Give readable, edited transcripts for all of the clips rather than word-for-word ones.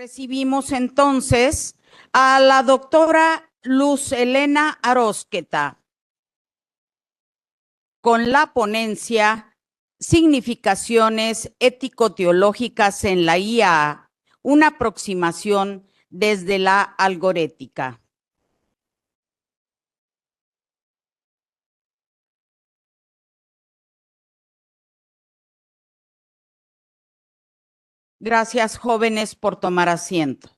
Recibimos entonces a la doctora Luz Helena Arósqueta con la ponencia Significaciones ético-teológicas en la IA, una aproximación desde la algorética. Gracias, jóvenes, por tomar asiento.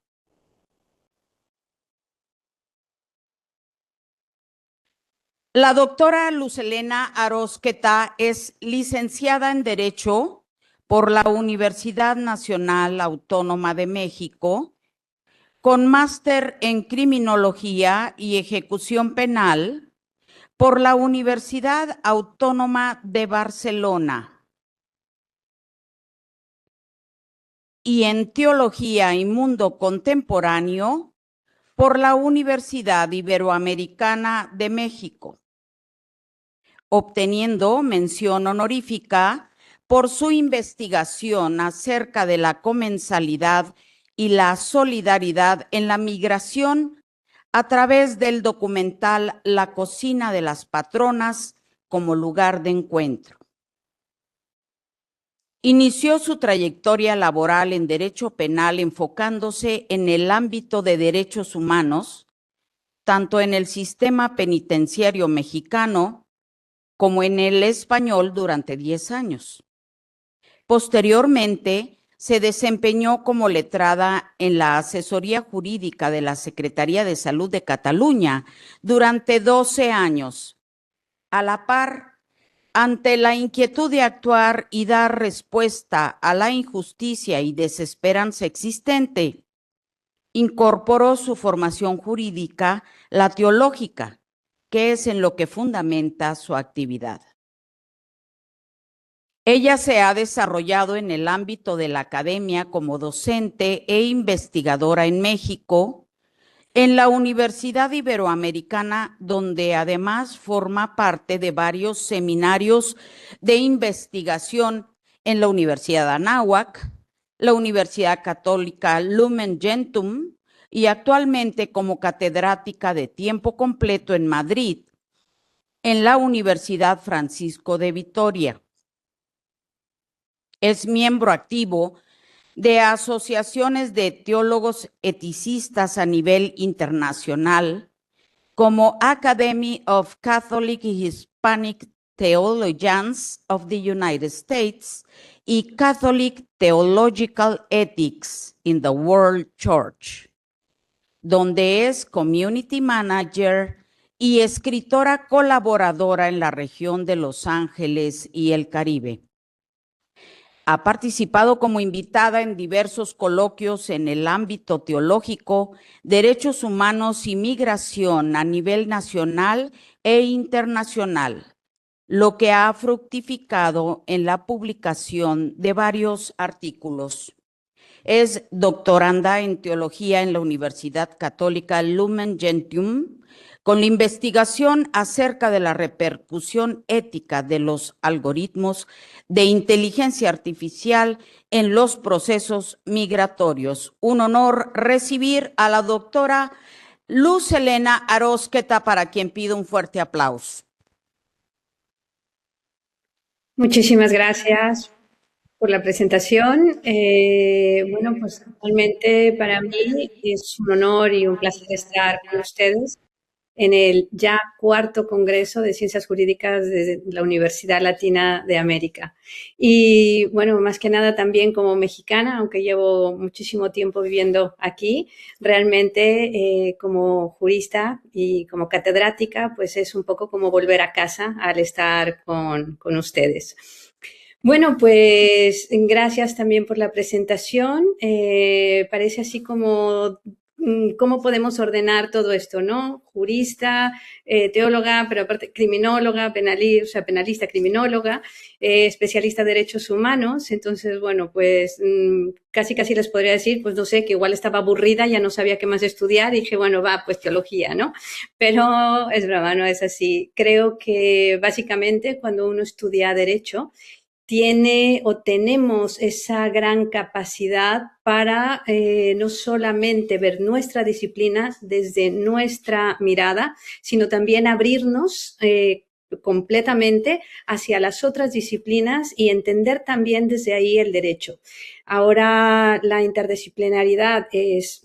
La doctora Luz Helena Arósqueta es licenciada en Derecho por la Universidad Nacional Autónoma de México, con máster en Criminología y Ejecución Penal por la Universidad Autónoma de Barcelona y en Teología y Mundo Contemporáneo por la Universidad Iberoamericana de México, obteniendo mención honorífica por su investigación acerca de la comensalidad y la solidaridad en la migración a través del documental La cocina de las patronas como lugar de encuentro. Inició su trayectoria laboral en derecho penal enfocándose en el ámbito de derechos humanos, tanto en el sistema penitenciario mexicano como en el español durante 10 años. Posteriormente, se desempeñó como letrada en la asesoría jurídica de la Secretaría de Salud de Cataluña durante 12 años. A la par, ante la inquietud de actuar y dar respuesta a la injusticia y desesperanza existente, incorporó su formación jurídica, la teológica, que es en lo que fundamenta su actividad. Ella se ha desarrollado en el ámbito de la academia como docente e investigadora en México, en la Universidad Iberoamericana, donde además forma parte de varios seminarios de investigación en la Universidad Anáhuac, la Universidad Católica Lumen Gentium y actualmente como catedrática de tiempo completo en Madrid, en la Universidad Francisco de Vitoria. Es miembro activo de asociaciones de teólogos eticistas a nivel internacional, como Academy of Catholic y Hispanic Theologians of the United States y Catholic Theological Ethics in the World Church, donde es Community Manager y escritora colaboradora en la región de Los Ángeles y el Caribe. Ha participado como invitada en diversos coloquios en el ámbito teológico, derechos humanos y migración a nivel nacional e internacional, lo que ha fructificado en la publicación de varios artículos. Es doctoranda en teología en la Universidad Católica Lumen Gentium, con la investigación acerca de la repercusión ética de los algoritmos de inteligencia artificial en los procesos migratorios. Un honor recibir a la doctora Luz Helena Arósqueta, para quien pido un fuerte aplauso. Muchísimas gracias por la presentación. Bueno, pues realmente para mí es un honor y un placer estar con ustedes en el ya 4º Congreso de Ciencias Jurídicas de la Universidad Latina de América. Y bueno, más que nada también como mexicana, aunque llevo muchísimo tiempo viviendo aquí, realmente como jurista y como catedrática, pues es un poco como volver a casa al estar con ustedes. Bueno, pues gracias también por la presentación. Parece así como cómo podemos ordenar todo esto, ¿no? Jurista, teóloga, pero aparte criminóloga, penalista, criminóloga, especialista en derechos humanos. Entonces, bueno, pues casi les podría decir, pues no sé, que igual estaba aburrida, ya no sabía qué más estudiar y dije, bueno, va, pues teología, ¿no? Pero es broma, no es así. Creo que básicamente cuando uno estudia derecho, tiene o tenemos esa gran capacidad para no solamente ver nuestra disciplina desde nuestra mirada, sino también abrirnos completamente hacia las otras disciplinas y entender también desde ahí el derecho. Ahora la interdisciplinaridad es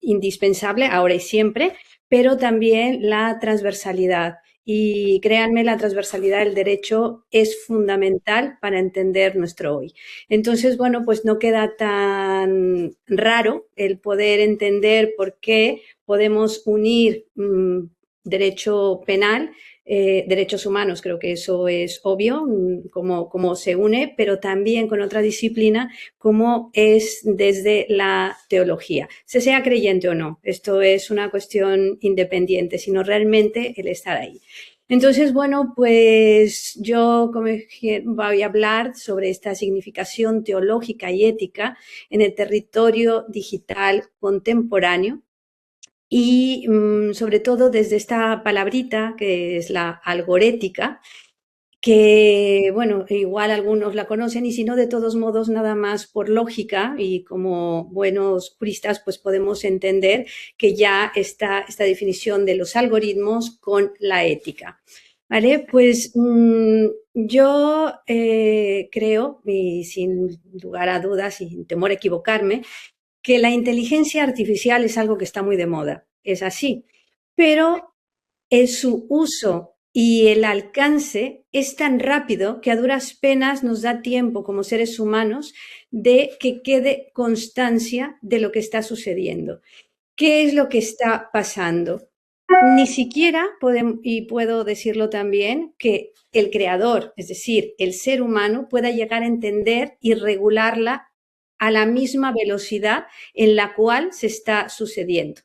indispensable, ahora y siempre, pero también la transversalidad. Y créanme, la transversalidad del derecho es fundamental para entender nuestro hoy. Entonces, bueno, pues no queda tan raro el poder entender por qué podemos unir derecho penal, derechos humanos, creo que eso es obvio, cómo se une, pero también con otra disciplina, como es desde la teología. Se sea creyente o no, esto es una cuestión independiente, sino realmente el estar ahí. Entonces, bueno, pues yo voy a hablar sobre esta significación teológica y ética en el territorio digital contemporáneo y sobre todo desde esta palabrita que es la algorética, que, bueno, igual algunos la conocen y si no, de todos modos, nada más por lógica y como buenos juristas, pues podemos entender que ya está esta definición de los algoritmos con la ética. ¿Vale? Pues yo creo, y sin lugar a dudas, sin temor a equivocarme, que la inteligencia artificial es algo que está muy de moda, es así, pero su uso y el alcance es tan rápido que a duras penas nos da tiempo como seres humanos de que quede constancia de lo que está sucediendo. ¿Qué es lo que está pasando? Ni siquiera podemos, y puedo decirlo también, que el creador, es decir, el ser humano, pueda llegar a entender y regularla a la misma velocidad en la cual se está sucediendo.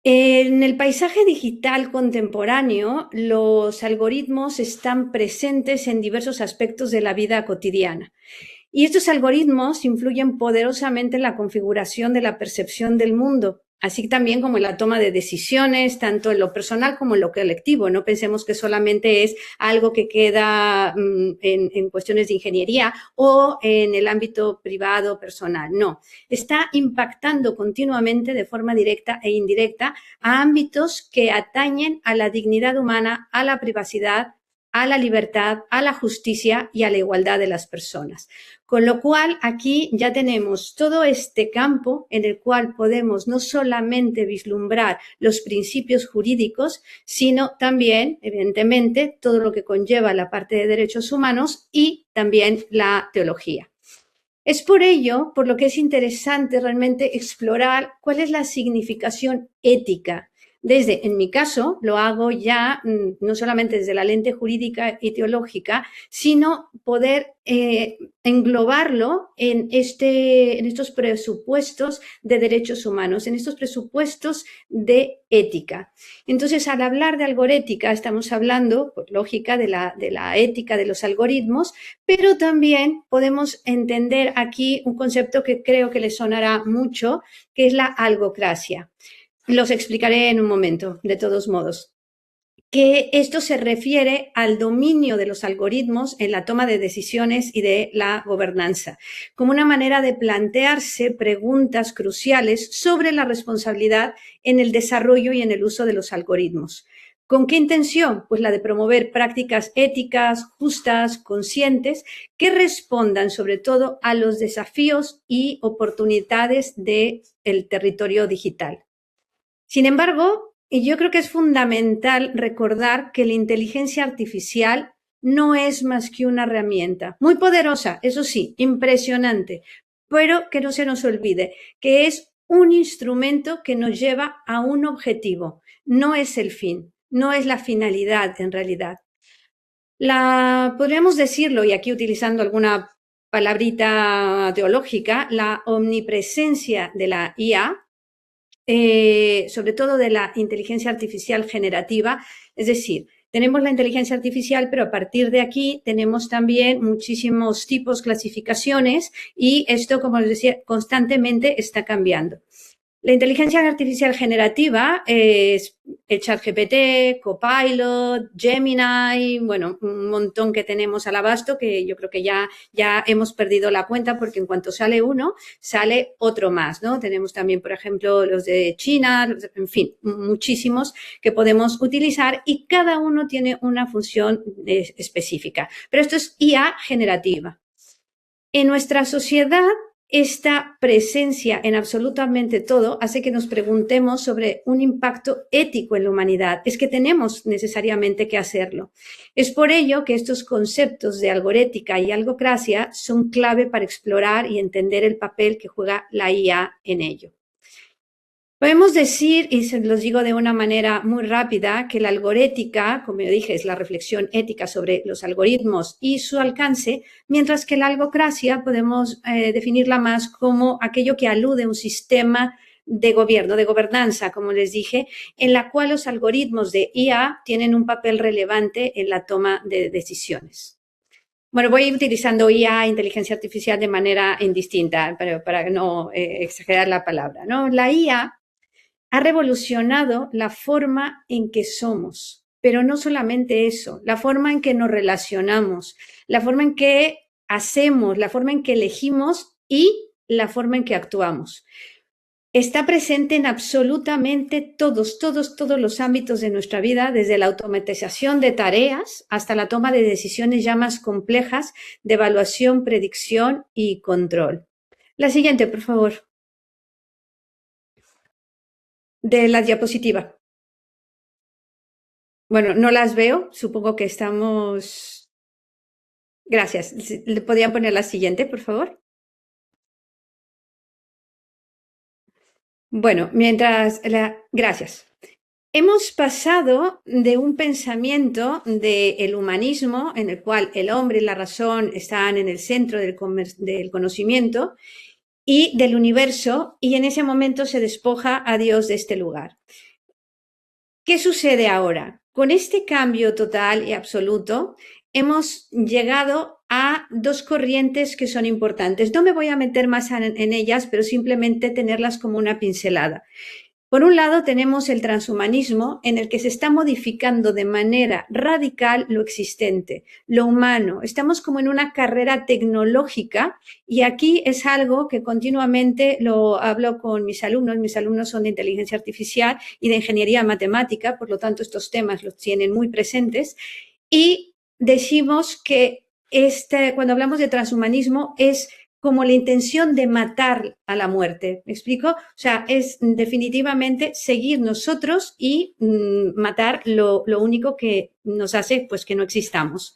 En el paisaje digital contemporáneo, los algoritmos están presentes en diversos aspectos de la vida cotidiana. Y estos algoritmos influyen poderosamente en la configuración de la percepción del mundo, así también como en la toma de decisiones, tanto en lo personal como en lo colectivo. No pensemos que solamente es algo que queda en cuestiones de ingeniería o en el ámbito privado, personal. No, está impactando continuamente de forma directa e indirecta a ámbitos que atañen a la dignidad humana, a la privacidad, a la libertad, a la justicia y a la igualdad de las personas. Con lo cual, aquí ya tenemos todo este campo en el cual podemos no solamente vislumbrar los principios jurídicos, sino también, evidentemente, todo lo que conlleva la parte de derechos humanos y también la teología. Es por ello por lo que es interesante realmente explorar cuál es la significación ética. Desde, en mi caso, lo hago ya no solamente desde la lente jurídica y teológica, sino poder englobarlo en estos presupuestos de derechos humanos, en estos presupuestos de ética. Entonces, al hablar de algorética, estamos hablando, por lógica, de la ética de los algoritmos, pero también podemos entender aquí un concepto que creo que les sonará mucho, que es la algocracia. Los explicaré en un momento, de todos modos. Que esto se refiere al dominio de los algoritmos en la toma de decisiones y de la gobernanza, como una manera de plantearse preguntas cruciales sobre la responsabilidad en el desarrollo y en el uso de los algoritmos. ¿Con qué intención? Pues la de promover prácticas éticas, justas, conscientes, que respondan sobre todo a los desafíos y oportunidades del territorio digital. Sin embargo, yo creo que es fundamental recordar que la inteligencia artificial no es más que una herramienta muy poderosa, eso sí, impresionante, pero que no se nos olvide que es un instrumento que nos lleva a un objetivo, no es el fin, no es la finalidad en realidad. Podríamos decirlo, y aquí utilizando alguna palabrita teológica, la omnipresencia de la IA, sobre todo de la inteligencia artificial generativa, es decir, tenemos la inteligencia artificial, pero a partir de aquí tenemos también muchísimos tipos, clasificaciones, y esto, como les decía, constantemente está cambiando. La inteligencia artificial generativa es el ChatGPT, Copilot, Gemini, bueno, un montón que tenemos al abasto que yo creo que ya hemos perdido la cuenta porque en cuanto sale uno, sale otro más, ¿no? Tenemos también, por ejemplo, los de China, en fin, muchísimos que podemos utilizar y cada uno tiene una función específica. Pero esto es IA generativa. En nuestra sociedad, esta presencia en absolutamente todo hace que nos preguntemos sobre un impacto ético en la humanidad. Es que tenemos necesariamente que hacerlo. Es por ello que estos conceptos de algorética y algocracia son clave para explorar y entender el papel que juega la IA en ello. Podemos decir, y se los digo de una manera muy rápida, que la algorética, como yo dije, es la reflexión ética sobre los algoritmos y su alcance, mientras que la algocracia podemos definirla más como aquello que alude a un sistema de gobierno, de gobernanza, como les dije, en la cual los algoritmos de IA tienen un papel relevante en la toma de decisiones. Bueno, voy utilizando IA, inteligencia artificial, de manera indistinta, pero para no exagerar la palabra, ¿no? La IA ha revolucionado la forma en que somos, pero no solamente eso, la forma en que nos relacionamos, la forma en que hacemos, la forma en que elegimos y la forma en que actuamos. Está presente en absolutamente todos los ámbitos de nuestra vida, desde la automatización de tareas hasta la toma de decisiones ya más complejas de evaluación, predicción y control. La siguiente, por favor. De la diapositiva. Bueno, no las veo, supongo que estamos... Gracias. ¿Le podrían poner la siguiente, por favor? Bueno, Gracias. Hemos pasado de un pensamiento del humanismo, en el cual el hombre y la razón están en el centro del conocimiento, y del universo, y en ese momento se despoja a Dios de este lugar. ¿Qué sucede ahora? Con este cambio total y absoluto, hemos llegado a dos corrientes que son importantes. No me voy a meter más en ellas, pero simplemente tenerlas como una pincelada. Por un lado, tenemos el transhumanismo, en el que se está modificando de manera radical lo existente, lo humano. Estamos como en una carrera tecnológica y aquí es algo que continuamente lo hablo con mis alumnos son de inteligencia artificial y de ingeniería matemática, por lo tanto estos temas los tienen muy presentes y decimos que cuando hablamos de transhumanismo es como la intención de matar a la muerte. ¿Me explico? O sea, es definitivamente seguir nosotros y matar lo único que nos hace pues que no existamos.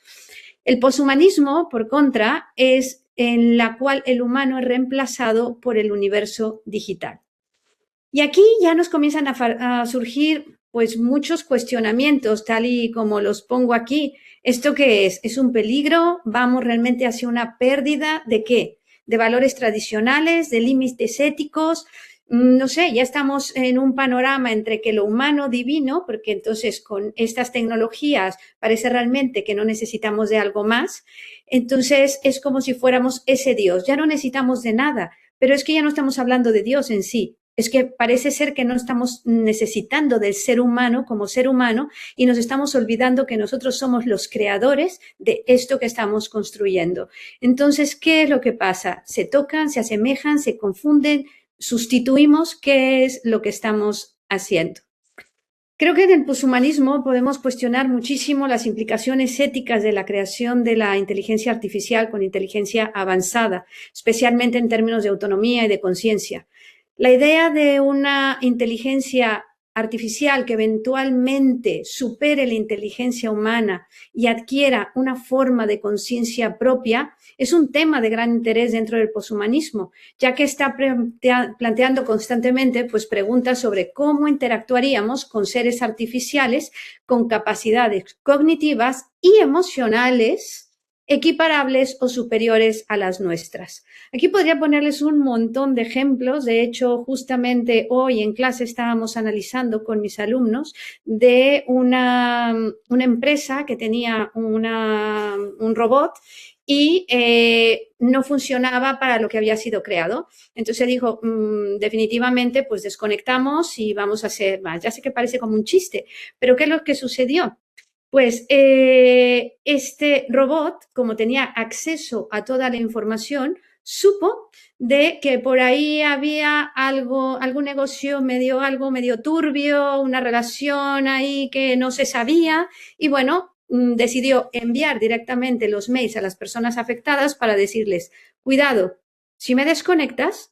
El poshumanismo, por contra, es en la cual el humano es reemplazado por el universo digital. Y aquí ya nos comienzan a surgir pues muchos cuestionamientos, tal y como los pongo aquí. ¿Esto qué es? ¿Es un peligro? ¿Vamos realmente hacia una pérdida de qué? ¿De valores tradicionales? ¿De límites éticos? No sé, ya estamos en un panorama entre que lo humano divino, porque entonces con estas tecnologías parece realmente que no necesitamos de algo más. Entonces es como si fuéramos ese Dios. Ya no necesitamos de nada, pero es que ya no estamos hablando de Dios en sí. Es que parece ser que no estamos necesitando del ser humano como ser humano y nos estamos olvidando que nosotros somos los creadores de esto que estamos construyendo. Entonces, ¿qué es lo que pasa? Se tocan, se asemejan, se confunden, sustituimos. ¿Qué es lo que estamos haciendo? Creo que en el poshumanismo podemos cuestionar muchísimo las implicaciones éticas de la creación de la inteligencia artificial con inteligencia avanzada, especialmente en términos de autonomía y de conciencia. La idea de una inteligencia artificial que eventualmente supere la inteligencia humana y adquiera una forma de conciencia propia es un tema de gran interés dentro del poshumanismo, ya que está planteando constantemente pues, preguntas sobre cómo interactuaríamos con seres artificiales con capacidades cognitivas y emocionales equiparables o superiores a las nuestras. Aquí podría ponerles un montón de ejemplos. De hecho, justamente hoy en clase estábamos analizando con mis alumnos de una empresa que tenía un robot y no funcionaba para lo que había sido creado. Entonces dijo, definitivamente, pues desconectamos y vamos a hacer más. Ya sé que parece como un chiste, pero ¿qué es lo que sucedió? Pues este robot, como tenía acceso a toda la información, supo de que por ahí había algún negocio algo medio turbio, una relación ahí que no se sabía, y bueno, decidió enviar directamente los mails a las personas afectadas para decirles, cuidado, si me desconectas,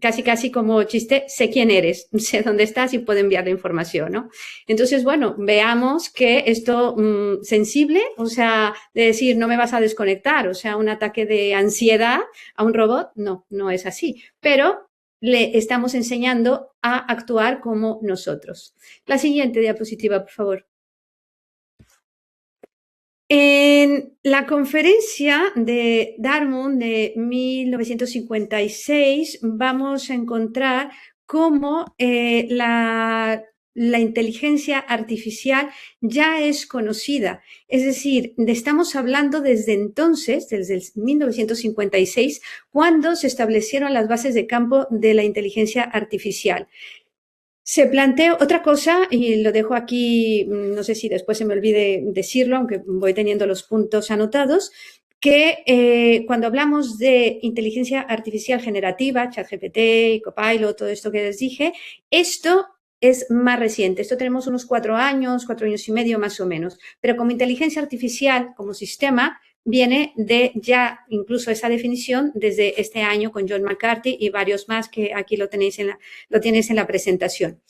casi como chiste, sé quién eres, sé dónde estás y puedo enviar la información, ¿no? Entonces, bueno, veamos que esto sensible, o sea, de decir no me vas a desconectar, o sea, un ataque de ansiedad a un robot, no es así, pero le estamos enseñando a actuar como nosotros. La siguiente diapositiva, por favor. En la conferencia de Dartmouth de 1956 vamos a encontrar cómo la inteligencia artificial ya es conocida. Es decir, estamos hablando desde entonces, desde el 1956, cuando se establecieron las bases de campo de la inteligencia artificial. Se planteó otra cosa, y lo dejo aquí, no sé si después se me olvide decirlo, aunque voy teniendo los puntos anotados, que cuando hablamos de inteligencia artificial generativa, ChatGPT, Copilot, todo esto que les dije, esto es más reciente. Esto tenemos unos 4 años y medio más o menos. Pero como inteligencia artificial, como sistema, viene de ya incluso esa definición desde este año con John McCarthy y varios más que aquí lo tienes en la presentación.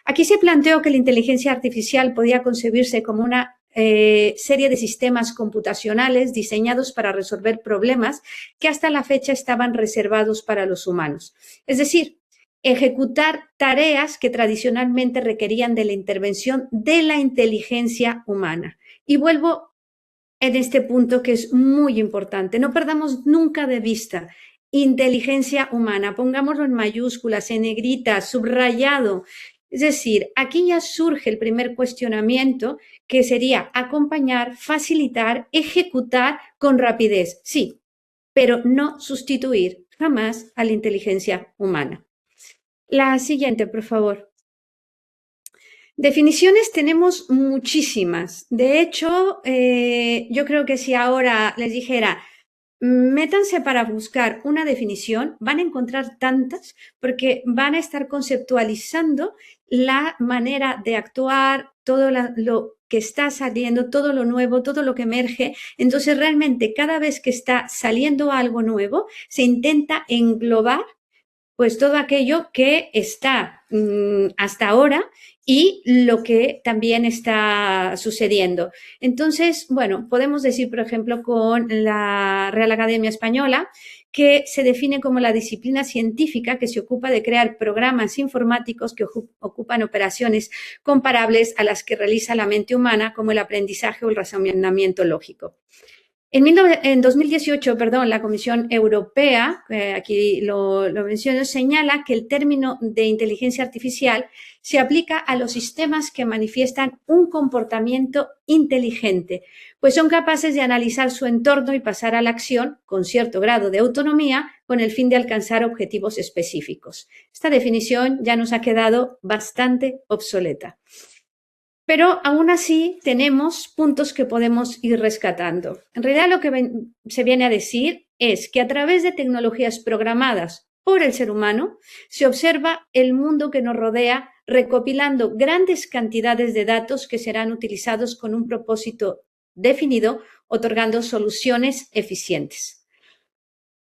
Aquí se planteó que la inteligencia artificial podía concebirse como una serie de sistemas computacionales diseñados para resolver problemas que hasta la fecha estaban reservados para los humanos. Es decir, ejecutar tareas que tradicionalmente requerían de la intervención de la inteligencia humana. Y vuelvo en este punto que es muy importante. No perdamos nunca de vista inteligencia humana. Pongámoslo en mayúsculas, en negrita, subrayado. Es decir, aquí ya surge el primer cuestionamiento, que sería acompañar, facilitar, ejecutar con rapidez. Sí, pero no sustituir jamás a la inteligencia humana. La siguiente, por favor. Definiciones tenemos muchísimas. De hecho, yo creo que si ahora les dijera, métanse para buscar una definición, van a encontrar tantas porque van a estar conceptualizando la manera de actuar, todo lo que está saliendo, todo lo nuevo, todo lo que emerge. Entonces, realmente, cada vez que está saliendo algo nuevo, se intenta englobar pues todo aquello que está hasta ahora y lo que también está sucediendo. Entonces, bueno, podemos decir, por ejemplo, con la Real Academia Española, que se define como la disciplina científica que se ocupa de crear programas informáticos que ocupan operaciones comparables a las que realiza la mente humana, como el aprendizaje o el razonamiento lógico. En 2018, la Comisión Europea, aquí lo menciono, señala que el término de inteligencia artificial se aplica a los sistemas que manifiestan un comportamiento inteligente, pues son capaces de analizar su entorno y pasar a la acción con cierto grado de autonomía con el fin de alcanzar objetivos específicos. Esta definición ya nos ha quedado bastante obsoleta. Pero aún así tenemos puntos que podemos ir rescatando. En realidad lo que se viene a decir es que a través de tecnologías programadas por el ser humano se observa el mundo que nos rodea recopilando grandes cantidades de datos que serán utilizados con un propósito definido, otorgando soluciones eficientes.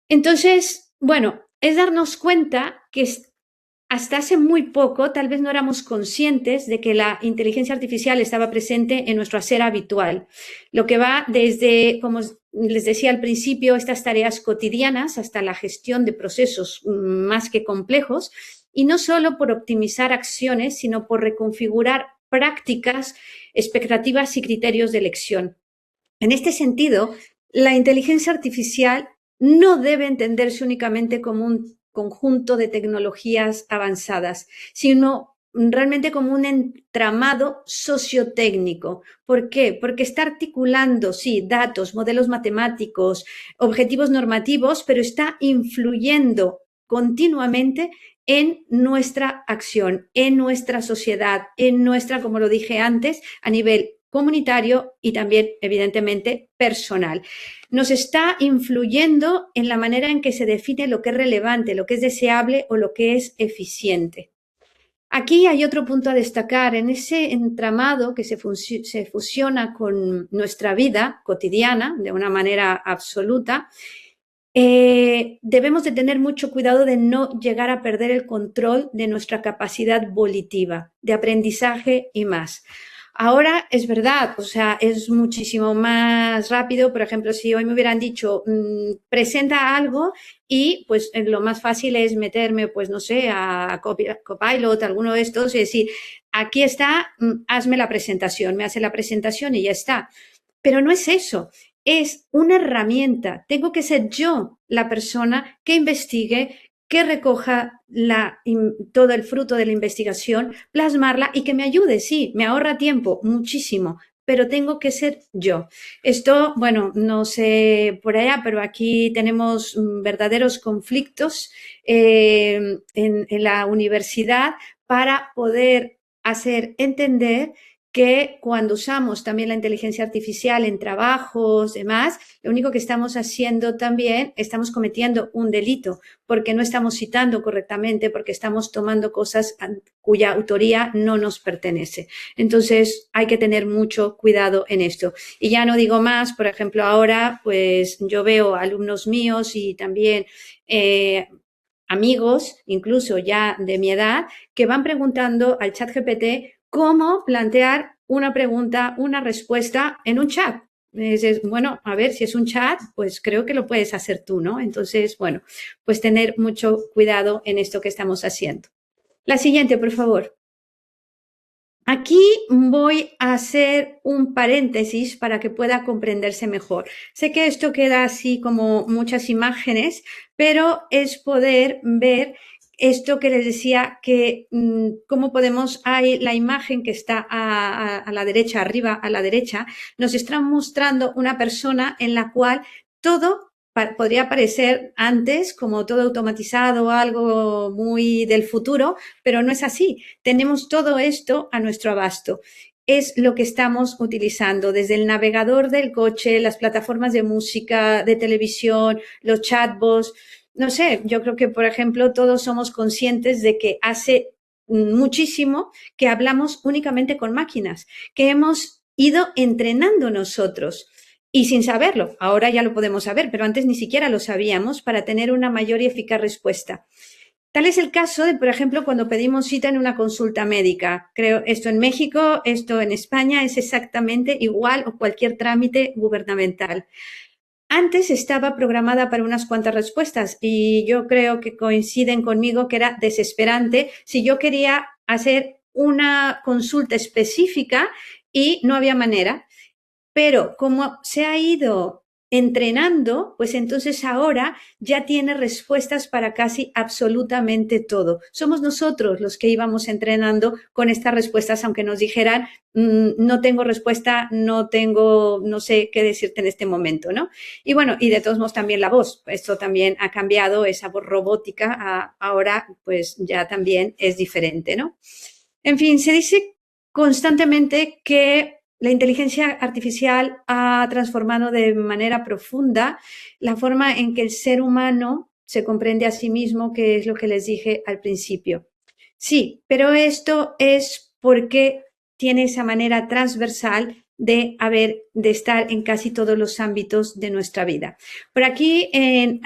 Entonces, bueno, es darnos cuenta que hasta hace muy poco tal vez no éramos conscientes de que la inteligencia artificial estaba presente en nuestro hacer habitual. Lo que va desde, como les decía al principio, estas tareas cotidianas hasta la gestión de procesos más que complejos, y no solo por optimizar acciones, sino por reconfigurar prácticas, expectativas y criterios de elección. En este sentido, la inteligencia artificial no debe entenderse únicamente como un conjunto de tecnologías avanzadas, sino realmente como un entramado sociotécnico. ¿Por qué? Porque está articulando, sí, datos, modelos matemáticos, objetivos normativos, pero está influyendo continuamente en nuestra acción, en nuestra sociedad, en nuestra, como lo dije antes, a nivel comunitario y también, evidentemente, personal. Nos está influyendo en la manera en que se define lo que es relevante, lo que es deseable o lo que es eficiente. Aquí hay otro punto a destacar. En ese entramado que se fusiona con nuestra vida cotidiana de una manera absoluta, debemos de tener mucho cuidado de no llegar a perder el control de nuestra capacidad volitiva, de aprendizaje y más. Ahora es verdad, o sea, es muchísimo más rápido. Por ejemplo, si hoy me hubieran dicho, presenta algo, y pues lo más fácil es meterme, pues no sé, a Copilot, alguno de estos, y decir, aquí está, hazme la presentación, me hace la presentación y ya está. Pero no es eso, es una herramienta. Tengo que ser yo la persona que investigue, que recoja todo el fruto de la investigación, plasmarla y que me ayude. Sí, me ahorra tiempo, muchísimo, pero tengo que ser yo. Esto, bueno, no sé por allá, pero aquí tenemos verdaderos conflictos en la universidad para poder hacer entender que cuando usamos también la inteligencia artificial en trabajos, demás, lo único que estamos haciendo también, estamos cometiendo un delito, porque no estamos citando correctamente, porque estamos tomando cosas cuya autoría no nos pertenece. Entonces, hay que tener mucho cuidado en esto. Y ya no digo más, por ejemplo, ahora, pues yo veo alumnos míos y también amigos, incluso ya de mi edad, que van preguntando al ChatGPT cómo plantear una pregunta, una respuesta en un chat. Dices, bueno, a ver, si es un chat, pues creo que lo puedes hacer tú, ¿no? Entonces, bueno, pues tener mucho cuidado en esto que estamos haciendo. La siguiente, por favor. Aquí voy a hacer un paréntesis para que pueda comprenderse mejor. Sé que esto queda así como muchas imágenes, pero es poder ver esto que les decía, que cómo podemos, hay la imagen que está a la derecha, arriba a la derecha, nos está mostrando una persona en la cual todo podría parecer antes como todo automatizado, algo muy del futuro, pero no es así. Tenemos todo esto a nuestro abasto. Es lo que estamos utilizando desde el navegador del coche, las plataformas de música, de televisión, los chatbots. No sé, yo creo que, por ejemplo, todos somos conscientes de que hace muchísimo que hablamos únicamente con máquinas, que hemos ido entrenando nosotros. Y sin saberlo, ahora ya lo podemos saber, pero antes ni siquiera lo sabíamos para tener una mayor y eficaz respuesta. Tal es el caso de, por ejemplo, cuando pedimos cita en una consulta médica. Creo esto en México, esto en España es exactamente igual o cualquier trámite gubernamental. Antes estaba programada para unas cuantas respuestas y yo creo que coinciden conmigo que era desesperante si yo quería hacer una consulta específica y no había manera. Pero como se ha ido entrenando, pues entonces ahora ya tiene respuestas para casi absolutamente todo. Somos nosotros los que íbamos entrenando con estas respuestas, aunque nos dijeran, no tengo respuesta, no sé qué decirte en este momento, ¿no? Y bueno, y de todos modos también la voz. Esto también ha cambiado, esa voz robótica ahora pues ya también es diferente, ¿no? En fin, se dice constantemente que la inteligencia artificial ha transformado de manera profunda la forma en que el ser humano se comprende a sí mismo, que es lo que les dije al principio. Sí, pero esto es porque tiene esa manera transversal de estar en casi todos los ámbitos de nuestra vida. Por aquí, en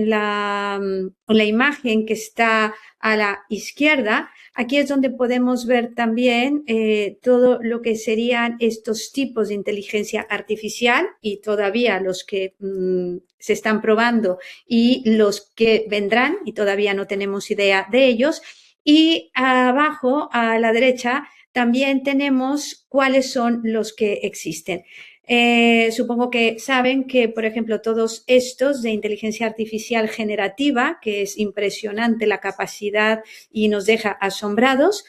la imagen que está a la izquierda, aquí es donde podemos ver también todo lo que serían estos tipos de inteligencia artificial y todavía los que se están probando y los que vendrán y todavía no tenemos idea de ellos. Y abajo, a la derecha, también tenemos cuáles son los que existen. Supongo que saben que, por ejemplo, todos estos de inteligencia artificial generativa, que es impresionante la capacidad y nos deja asombrados,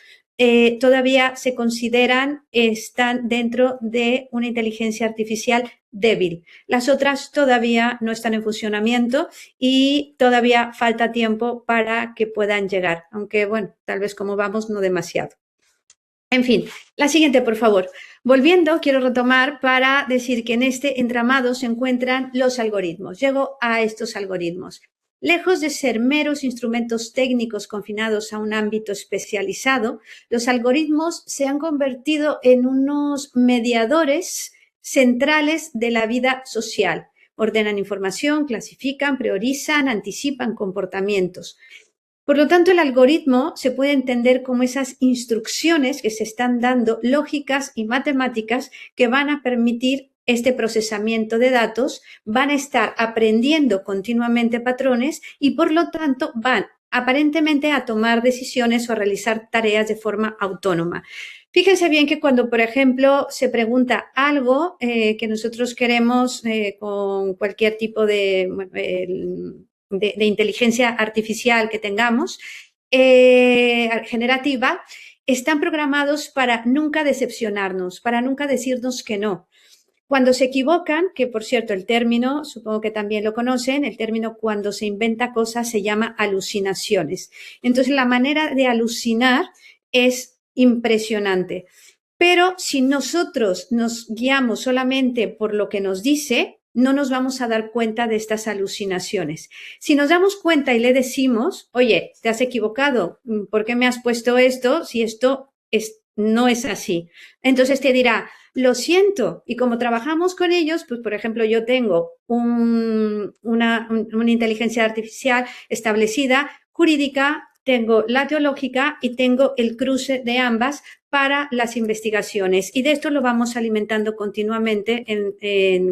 todavía se consideran, están dentro de una inteligencia artificial débil. Las otras todavía no están en funcionamiento y todavía falta tiempo para que puedan llegar, aunque bueno, tal vez como vamos no demasiado. En fin, la siguiente, por favor. Volviendo, quiero retomar para decir que en este entramado se encuentran los algoritmos. Llego a estos algoritmos. Lejos de ser meros instrumentos técnicos confinados a un ámbito especializado, los algoritmos se han convertido en unos mediadores centrales de la vida social. Ordenan información, clasifican, priorizan, anticipan comportamientos. Por lo tanto, el algoritmo se puede entender como esas instrucciones que se están dando, lógicas y matemáticas, que van a permitir este procesamiento de datos, van a estar aprendiendo continuamente patrones y, por lo tanto, van aparentemente a tomar decisiones o a realizar tareas de forma autónoma. Fíjense bien que cuando, por ejemplo, se pregunta algo que nosotros queremos con cualquier tipo de inteligencia artificial que tengamos, generativa, están programados para nunca decepcionarnos, para nunca decirnos que no. Cuando se equivocan, que por cierto el término, supongo que también lo conocen, el término cuando se inventa cosas se llama alucinaciones. Entonces la manera de alucinar es impresionante. Pero si nosotros nos guiamos solamente por lo que nos dice, no nos vamos a dar cuenta de estas alucinaciones. Si nos damos cuenta y le decimos, oye, te has equivocado, ¿por qué me has puesto esto si esto no es así? Entonces te dirá, lo siento. Y como trabajamos con ellos, pues por ejemplo, yo tengo una inteligencia artificial establecida, jurídica, tengo la teológica y tengo el cruce de ambas para las investigaciones. Y de esto lo vamos alimentando continuamente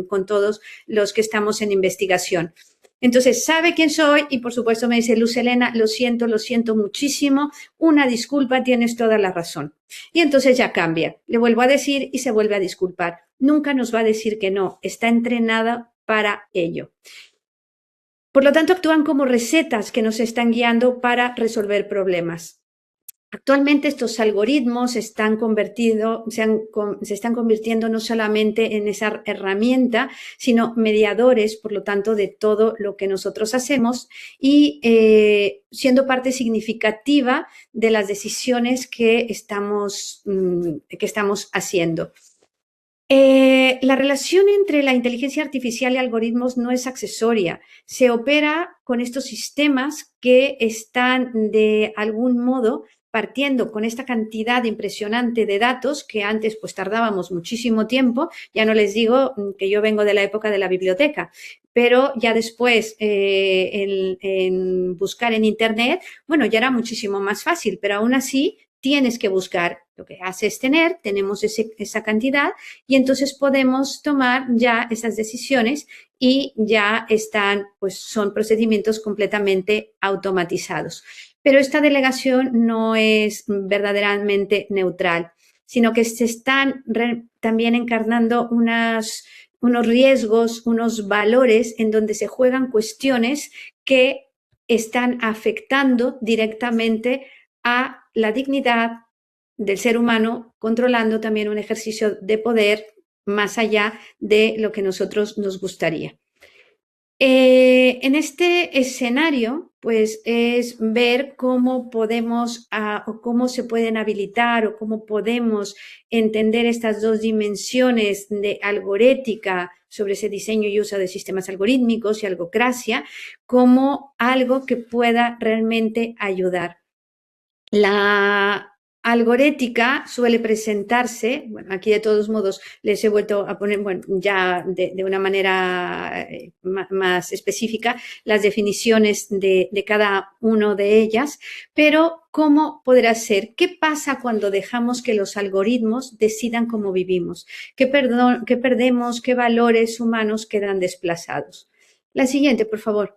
con todos los que estamos en investigación. Entonces, sabe quién soy y, por supuesto, me dice, Luz Helena, lo siento muchísimo, una disculpa, tienes toda la razón. Y entonces ya cambia. Le vuelvo a decir y se vuelve a disculpar. Nunca nos va a decir que no, está entrenada para ello. Por lo tanto, actúan como recetas que nos están guiando para resolver problemas. Actualmente estos algoritmos se están convirtiendo no solamente en esa herramienta, sino mediadores, por lo tanto, de todo lo que nosotros hacemos y siendo parte significativa de las decisiones que estamos haciendo. La relación entre la inteligencia artificial y algoritmos no es accesoria. Se opera con estos sistemas que están de algún modo partiendo con esta cantidad impresionante de datos que antes pues tardábamos muchísimo tiempo. Ya no les digo que yo vengo de la época de la biblioteca, pero ya después en buscar en Internet, bueno, ya era muchísimo más fácil, pero aún así tienes que buscar. Lo que hace es tenemos esa cantidad y entonces podemos tomar ya esas decisiones y ya son procedimientos completamente automatizados. Pero esta delegación no es verdaderamente neutral, sino que se están también encarnando unos riesgos, unos valores en donde se juegan cuestiones que están afectando directamente a la dignidad del ser humano, controlando también un ejercicio de poder más allá de lo que nosotros nos gustaría. En este escenario, pues es ver cómo podemos o cómo se pueden habilitar o cómo podemos entender estas dos dimensiones de algorética sobre ese diseño y uso de sistemas algorítmicos y algocracia como algo que pueda realmente ayudar. La algorética suele presentarse, bueno, aquí de todos modos les he vuelto a poner, bueno, ya de una manera más específica las definiciones de cada uno de ellas, pero ¿cómo podrá ser? ¿Qué pasa cuando dejamos que los algoritmos decidan cómo vivimos? ¿Qué perdemos? ¿Qué valores humanos quedan desplazados? La siguiente, por favor.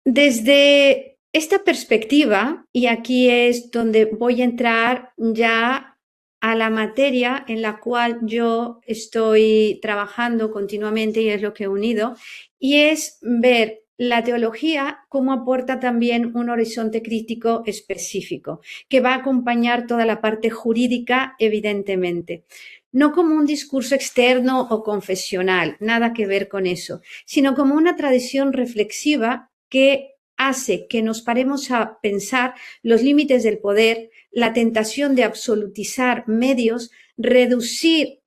Desde esta perspectiva, y aquí es donde voy a entrar ya a la materia en la cual yo estoy trabajando continuamente y es lo que he unido, y es ver la teología, cómo aporta también un horizonte crítico específico, que va a acompañar toda la parte jurídica, evidentemente. No como un discurso externo o confesional, nada que ver con eso, sino como una tradición reflexiva que hace que nos paremos a pensar los límites del poder, la tentación de absolutizar medios, reducir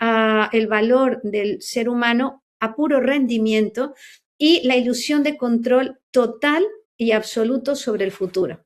el valor del ser humano a puro rendimiento y la ilusión de control total y absoluto sobre el futuro.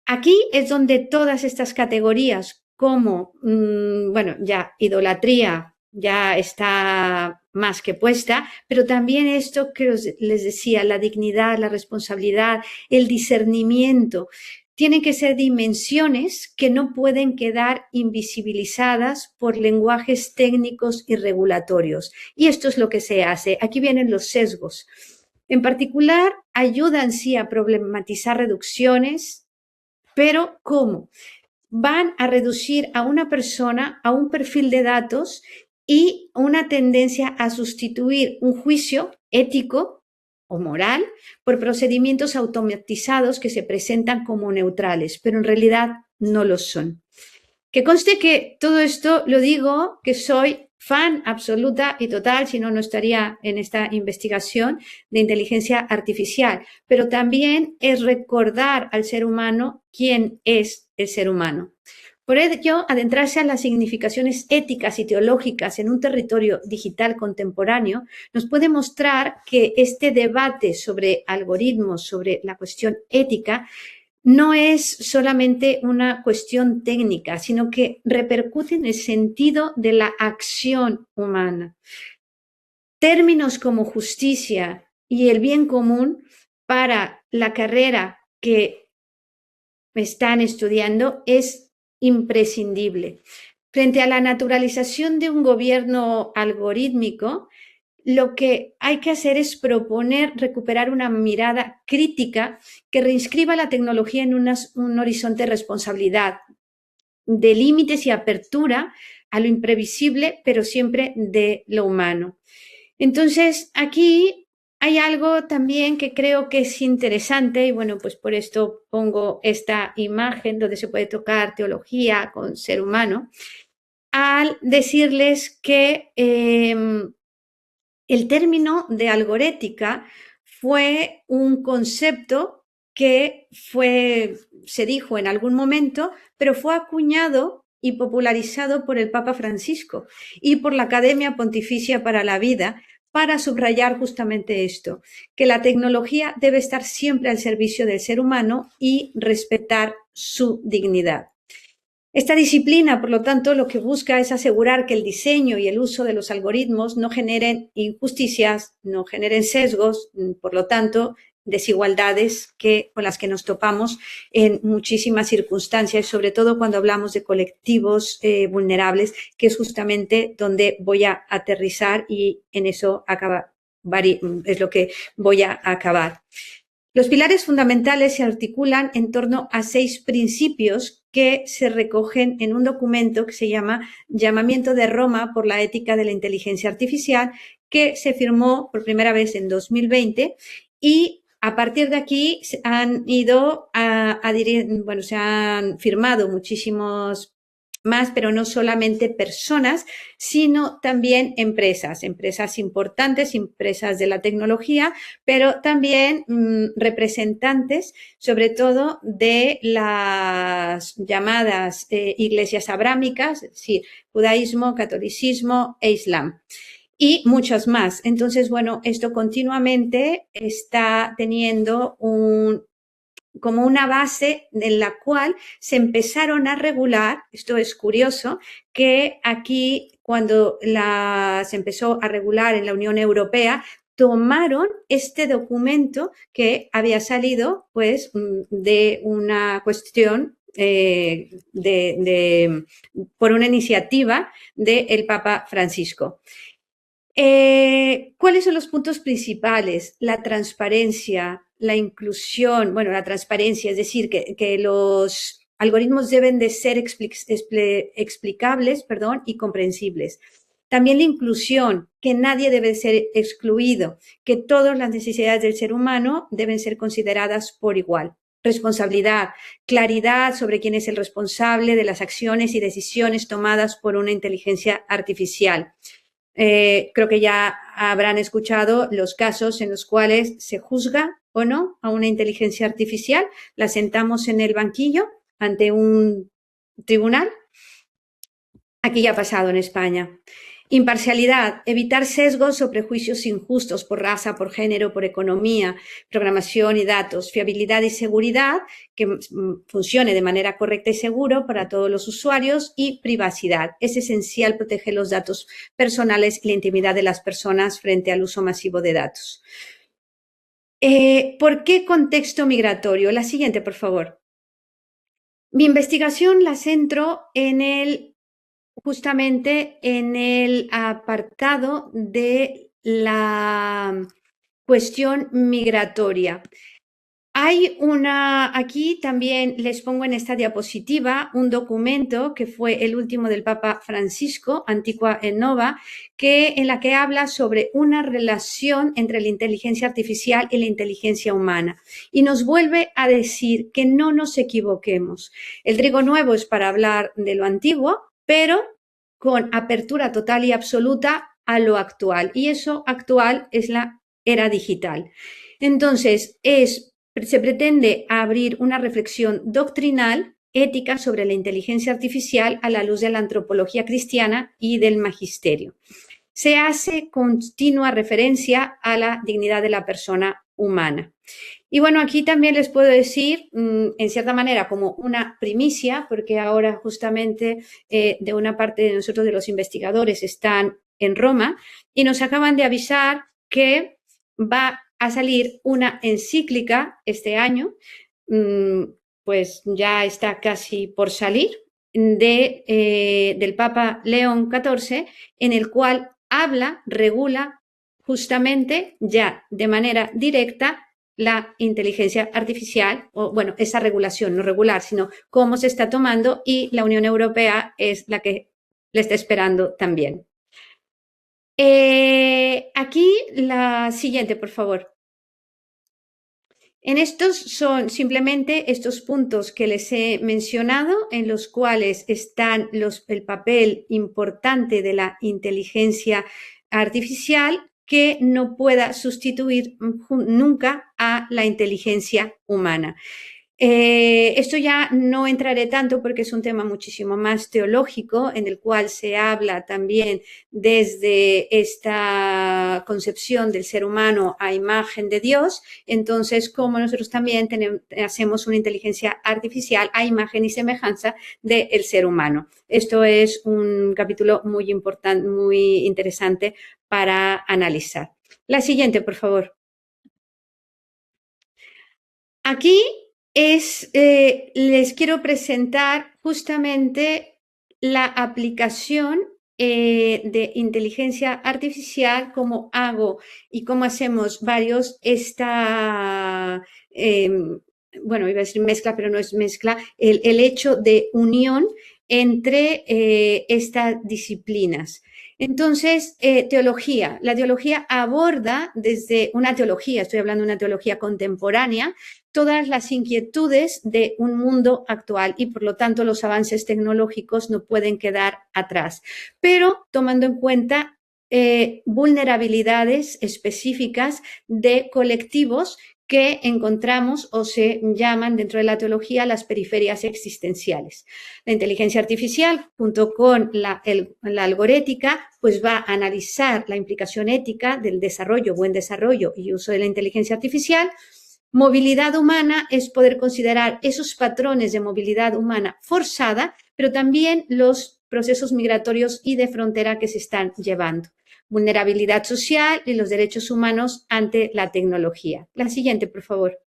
Aquí es donde todas estas categorías como, bueno, ya idolatría ya está más que puesta, pero también esto que les decía, la dignidad, la responsabilidad, el discernimiento, tienen que ser dimensiones que no pueden quedar invisibilizadas por lenguajes técnicos y regulatorios. Y esto es lo que se hace. Aquí vienen los sesgos. En particular, ayudan sí a problematizar reducciones, pero ¿cómo? Van a reducir a una persona a un perfil de datos y una tendencia a sustituir un juicio ético o moral por procedimientos automatizados que se presentan como neutrales, pero en realidad no lo son. Que conste que todo esto lo digo, que soy fan absoluta y total, si no, no estaría en esta investigación de inteligencia artificial, pero también es recordar al ser humano quién es el ser humano. Por ello, adentrarse a las significaciones éticas y teológicas en un territorio digital contemporáneo nos puede mostrar que este debate sobre algoritmos, sobre la cuestión ética, no es solamente una cuestión técnica, sino que repercute en el sentido de la acción humana. Términos como justicia y el bien común para la carrera que están estudiando es imprescindible. Frente a la naturalización de un gobierno algorítmico, lo que hay que hacer es proponer recuperar una mirada crítica que reinscriba la tecnología en un horizonte de responsabilidad, de límites y apertura a lo imprevisible, pero siempre de lo humano. Entonces, aquí hay algo también que creo que es interesante y bueno, pues por esto pongo esta imagen donde se puede tocar teología con ser humano, al decirles que el término de algorética fue un concepto que se dijo en algún momento, pero fue acuñado y popularizado por el Papa Francisco y por la Academia Pontificia para la Vida para subrayar justamente esto, que la tecnología debe estar siempre al servicio del ser humano y respetar su dignidad. Esta disciplina, por lo tanto, lo que busca es asegurar que el diseño y el uso de los algoritmos no generen injusticias, no generen sesgos, por lo tanto, desigualdades con las que nos topamos en muchísimas circunstancias, sobre todo cuando hablamos de colectivos vulnerables, que es justamente donde voy a aterrizar y en eso es lo que voy a acabar. Los pilares fundamentales se articulan en torno a 6 principios que se recogen en un documento que se llama Llamamiento de Roma por la ética de la inteligencia artificial, que se firmó por primera vez en 2020 y a partir de aquí se han se han firmado muchísimos más, pero no solamente personas, sino también empresas importantes, empresas de la tecnología, pero también representantes, sobre todo de las llamadas iglesias abrámicas, es decir, judaísmo, catolicismo e islam. Y muchas más. Entonces, bueno, esto continuamente está teniendo como una base en la cual se empezaron a regular, esto es curioso, que aquí cuando se empezó a regular en la Unión Europea, tomaron este documento que había salido pues de una cuestión por una iniciativa del Papa Francisco. ¿Cuáles son los puntos principales? La transparencia, la inclusión, bueno, la transparencia, es decir, que los algoritmos deben de ser explicables, y comprensibles. También la inclusión, que nadie debe ser excluido, que todas las necesidades del ser humano deben ser consideradas por igual. Responsabilidad, claridad sobre quién es el responsable de las acciones y decisiones tomadas por una inteligencia artificial. Creo que ya habrán escuchado los casos en los cuales se juzga o no a una inteligencia artificial, la sentamos en el banquillo ante un tribunal. Aquí ya ha pasado en España. Imparcialidad, evitar sesgos o prejuicios injustos por raza, por género, por economía, programación y datos. Fiabilidad y seguridad, que funcione de manera correcta y seguro para todos los usuarios. Y privacidad, es esencial proteger los datos personales y la intimidad de las personas frente al uso masivo de datos. ¿Por qué contexto migratorio? La siguiente, por favor. Mi investigación la centro justamente en el apartado de la cuestión migratoria. Aquí también les pongo en esta diapositiva un documento que fue el último del Papa Francisco, Antiqua et Nova, en la que habla sobre una relación entre la inteligencia artificial y la inteligencia humana. Y nos vuelve a decir que no nos equivoquemos. El trigo nuevo es para hablar de lo antiguo, pero con apertura total y absoluta a lo actual. Y eso actual es la era digital. Entonces, se pretende abrir una reflexión doctrinal, ética sobre la inteligencia artificial a la luz de la antropología cristiana y del magisterio. Se hace continua referencia a la dignidad de la persona humana. Y bueno, aquí también les puedo decir, en cierta manera, como una primicia, porque ahora justamente de una parte de nosotros, de los investigadores, están en Roma y nos acaban de avisar que va a salir una encíclica este año, pues ya está casi por salir, del Papa León XIV, en el cual regula justamente ya de manera directa la inteligencia artificial, o bueno, esa regulación, no regular, sino cómo se está tomando, y la Unión Europea es la que le está esperando también. Aquí la siguiente, por favor. En estos son simplemente estos puntos que les he mencionado, en los cuales están el papel importante de la inteligencia artificial, que no pueda sustituir nunca a la inteligencia humana. Esto ya no entraré tanto porque es un tema muchísimo más teológico, en el cual se habla también desde esta concepción del ser humano a imagen de Dios. Entonces, como nosotros también hacemos una inteligencia artificial a imagen y semejanza del ser humano. Esto es un capítulo muy importante, muy interesante para analizar. La siguiente, por favor. Aquí les quiero presentar justamente la aplicación de inteligencia artificial, cómo hago y cómo hacemos varios bueno, iba a decir mezcla, pero no es mezcla, el hecho de unión entre estas disciplinas. Entonces, teología. La teología aborda desde una teología, estoy hablando de una teología contemporánea, todas las inquietudes de un mundo actual, y por lo tanto los avances tecnológicos no pueden quedar atrás, pero tomando en cuenta vulnerabilidades específicas de colectivos que encontramos o se llaman dentro de la teología las periferias existenciales. La inteligencia artificial, junto con la algorética, pues va a analizar la implicación ética del desarrollo, buen desarrollo y uso de la inteligencia artificial. Movilidad humana es poder considerar esos patrones de movilidad humana forzada, pero también los procesos migratorios y de frontera que se están llevando. Vulnerabilidad social y los derechos humanos ante la tecnología. La siguiente, por favor.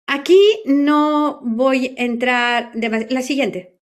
Aquí no voy a entrar la siguiente.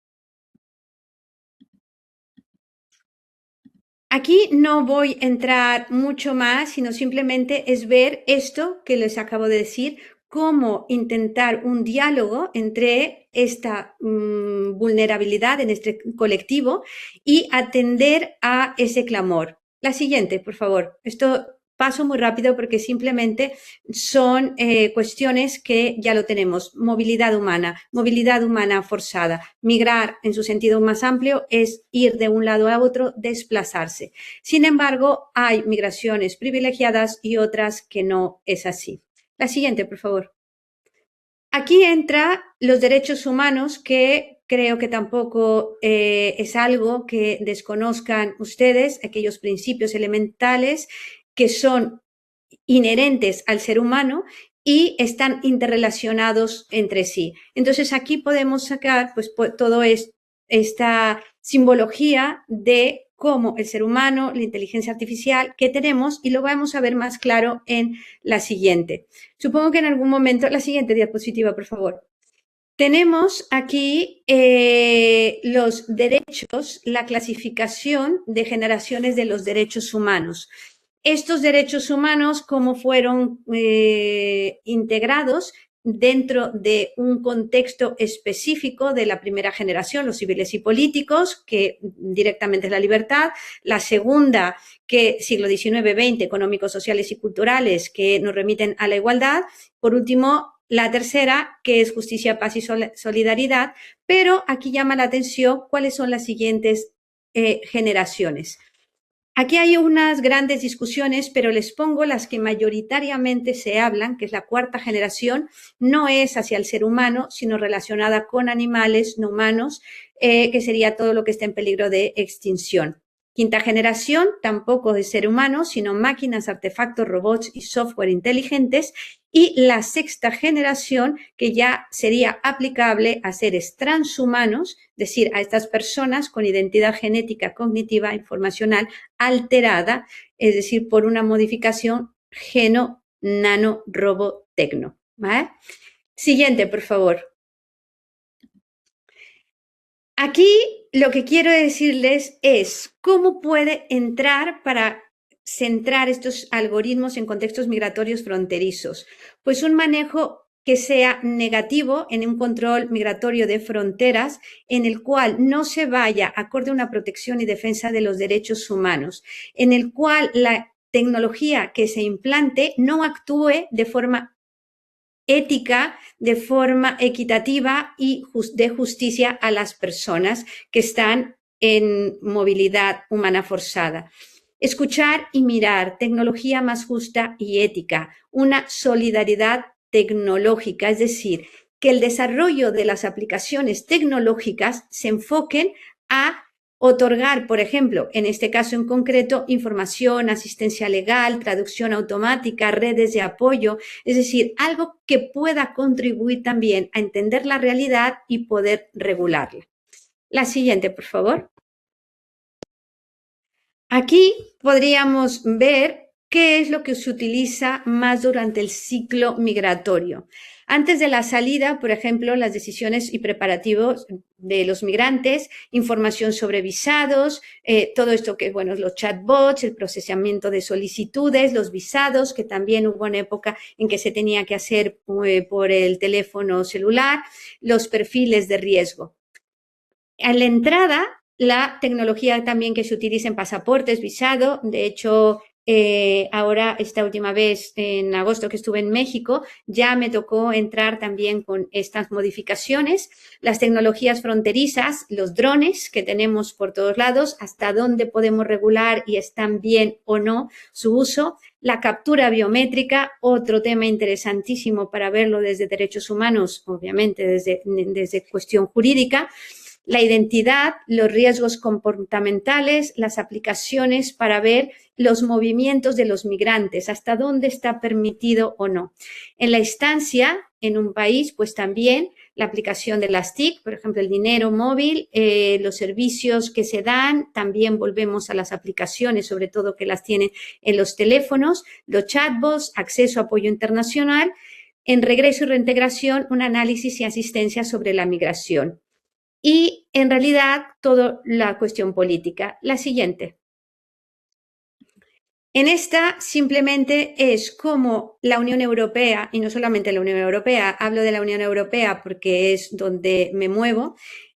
Aquí no voy a entrar mucho más, sino simplemente es ver esto que les acabo de decir, cómo intentar un diálogo entre esta vulnerabilidad en este colectivo y atender a ese clamor. La siguiente, por favor. Esto paso muy rápido porque simplemente son cuestiones que ya lo tenemos. Movilidad humana forzada. Migrar en su sentido más amplio es ir de un lado a otro, desplazarse. Sin embargo, hay migraciones privilegiadas y otras que no es así. La siguiente, por favor. Aquí entra los derechos humanos, que creo que tampoco es algo que desconozcan ustedes, aquellos principios elementales que son inherentes al ser humano y están interrelacionados entre sí. Entonces aquí podemos sacar pues todo esta simbología de cómo el ser humano, la inteligencia artificial que tenemos, y lo vamos a ver más claro en la siguiente. Supongo que en algún momento, la siguiente diapositiva, por favor. Tenemos aquí los derechos, la clasificación de generaciones de los derechos humanos. Estos derechos humanos, cómo fueron integrados dentro de un contexto específico de la primera generación, los civiles y políticos, que directamente es la libertad. La segunda, que siglo XIX, XX, económicos, sociales y culturales, que nos remiten a la igualdad. Por último, la tercera, que es justicia, paz y solidaridad, pero aquí llama la atención cuáles son las siguientes generaciones. Aquí hay unas grandes discusiones, pero les pongo las que mayoritariamente se hablan, que es la cuarta generación. No es hacia el ser humano, sino relacionada con animales no humanos, que sería todo lo que está en peligro de extinción. Quinta generación, tampoco de ser humano, sino máquinas, artefactos, robots y software inteligentes. Y la sexta generación, que ya sería aplicable a seres transhumanos, es decir, a estas personas con identidad genética, cognitiva, informacional alterada, es decir, por una modificación geno-nano-robo-tecno. ¿Vale? Siguiente, por favor. Aquí lo que quiero decirles es cómo puede entrar para centrar estos algoritmos en contextos migratorios fronterizos. Pues un manejo que sea negativo en un control migratorio de fronteras, en el cual no se vaya acorde a una protección y defensa de los derechos humanos, en el cual la tecnología que se implante no actúe de forma ética, de forma equitativa y de justicia a las personas que están en movilidad humana forzada. Escuchar y mirar, tecnología más justa y ética, una solidaridad tecnológica, es decir, que el desarrollo de las aplicaciones tecnológicas se enfoquen a otorgar, por ejemplo, en este caso en concreto, información, asistencia legal, traducción automática, redes de apoyo, es decir, algo que pueda contribuir también a entender la realidad y poder regularla. La siguiente, por favor. Aquí podríamos ver qué es lo que se utiliza más durante el ciclo migratorio. Antes de la salida, por ejemplo, las decisiones y preparativos de los migrantes, información sobre visados, todo esto que, bueno, los chatbots, el procesamiento de solicitudes, los visados, que también hubo una época en que se tenía que hacer por el teléfono celular, los perfiles de riesgo. A la entrada, la tecnología también que se utiliza en pasaportes, visado, de hecho, ahora esta última vez en agosto que estuve en México, ya me tocó entrar también con estas modificaciones, las tecnologías fronterizas, los drones que tenemos por todos lados, hasta dónde podemos regular y están bien o no su uso, la captura biométrica, otro tema interesantísimo para verlo desde derechos humanos, obviamente desde cuestión jurídica, la identidad, los riesgos comportamentales, las aplicaciones para ver los movimientos de los migrantes, hasta dónde está permitido o no. En la estancia en un país, pues también la aplicación de las TIC, por ejemplo, el dinero móvil, los servicios que se dan, también volvemos a las aplicaciones, sobre todo que las tienen en los teléfonos, los chatbots, acceso a apoyo internacional, en regreso y reintegración, un análisis y asistencia sobre la migración. Y en realidad toda la cuestión política. La siguiente. En esta simplemente es como la Unión Europea, y no solamente la Unión Europea, hablo de la Unión Europea porque es donde me muevo,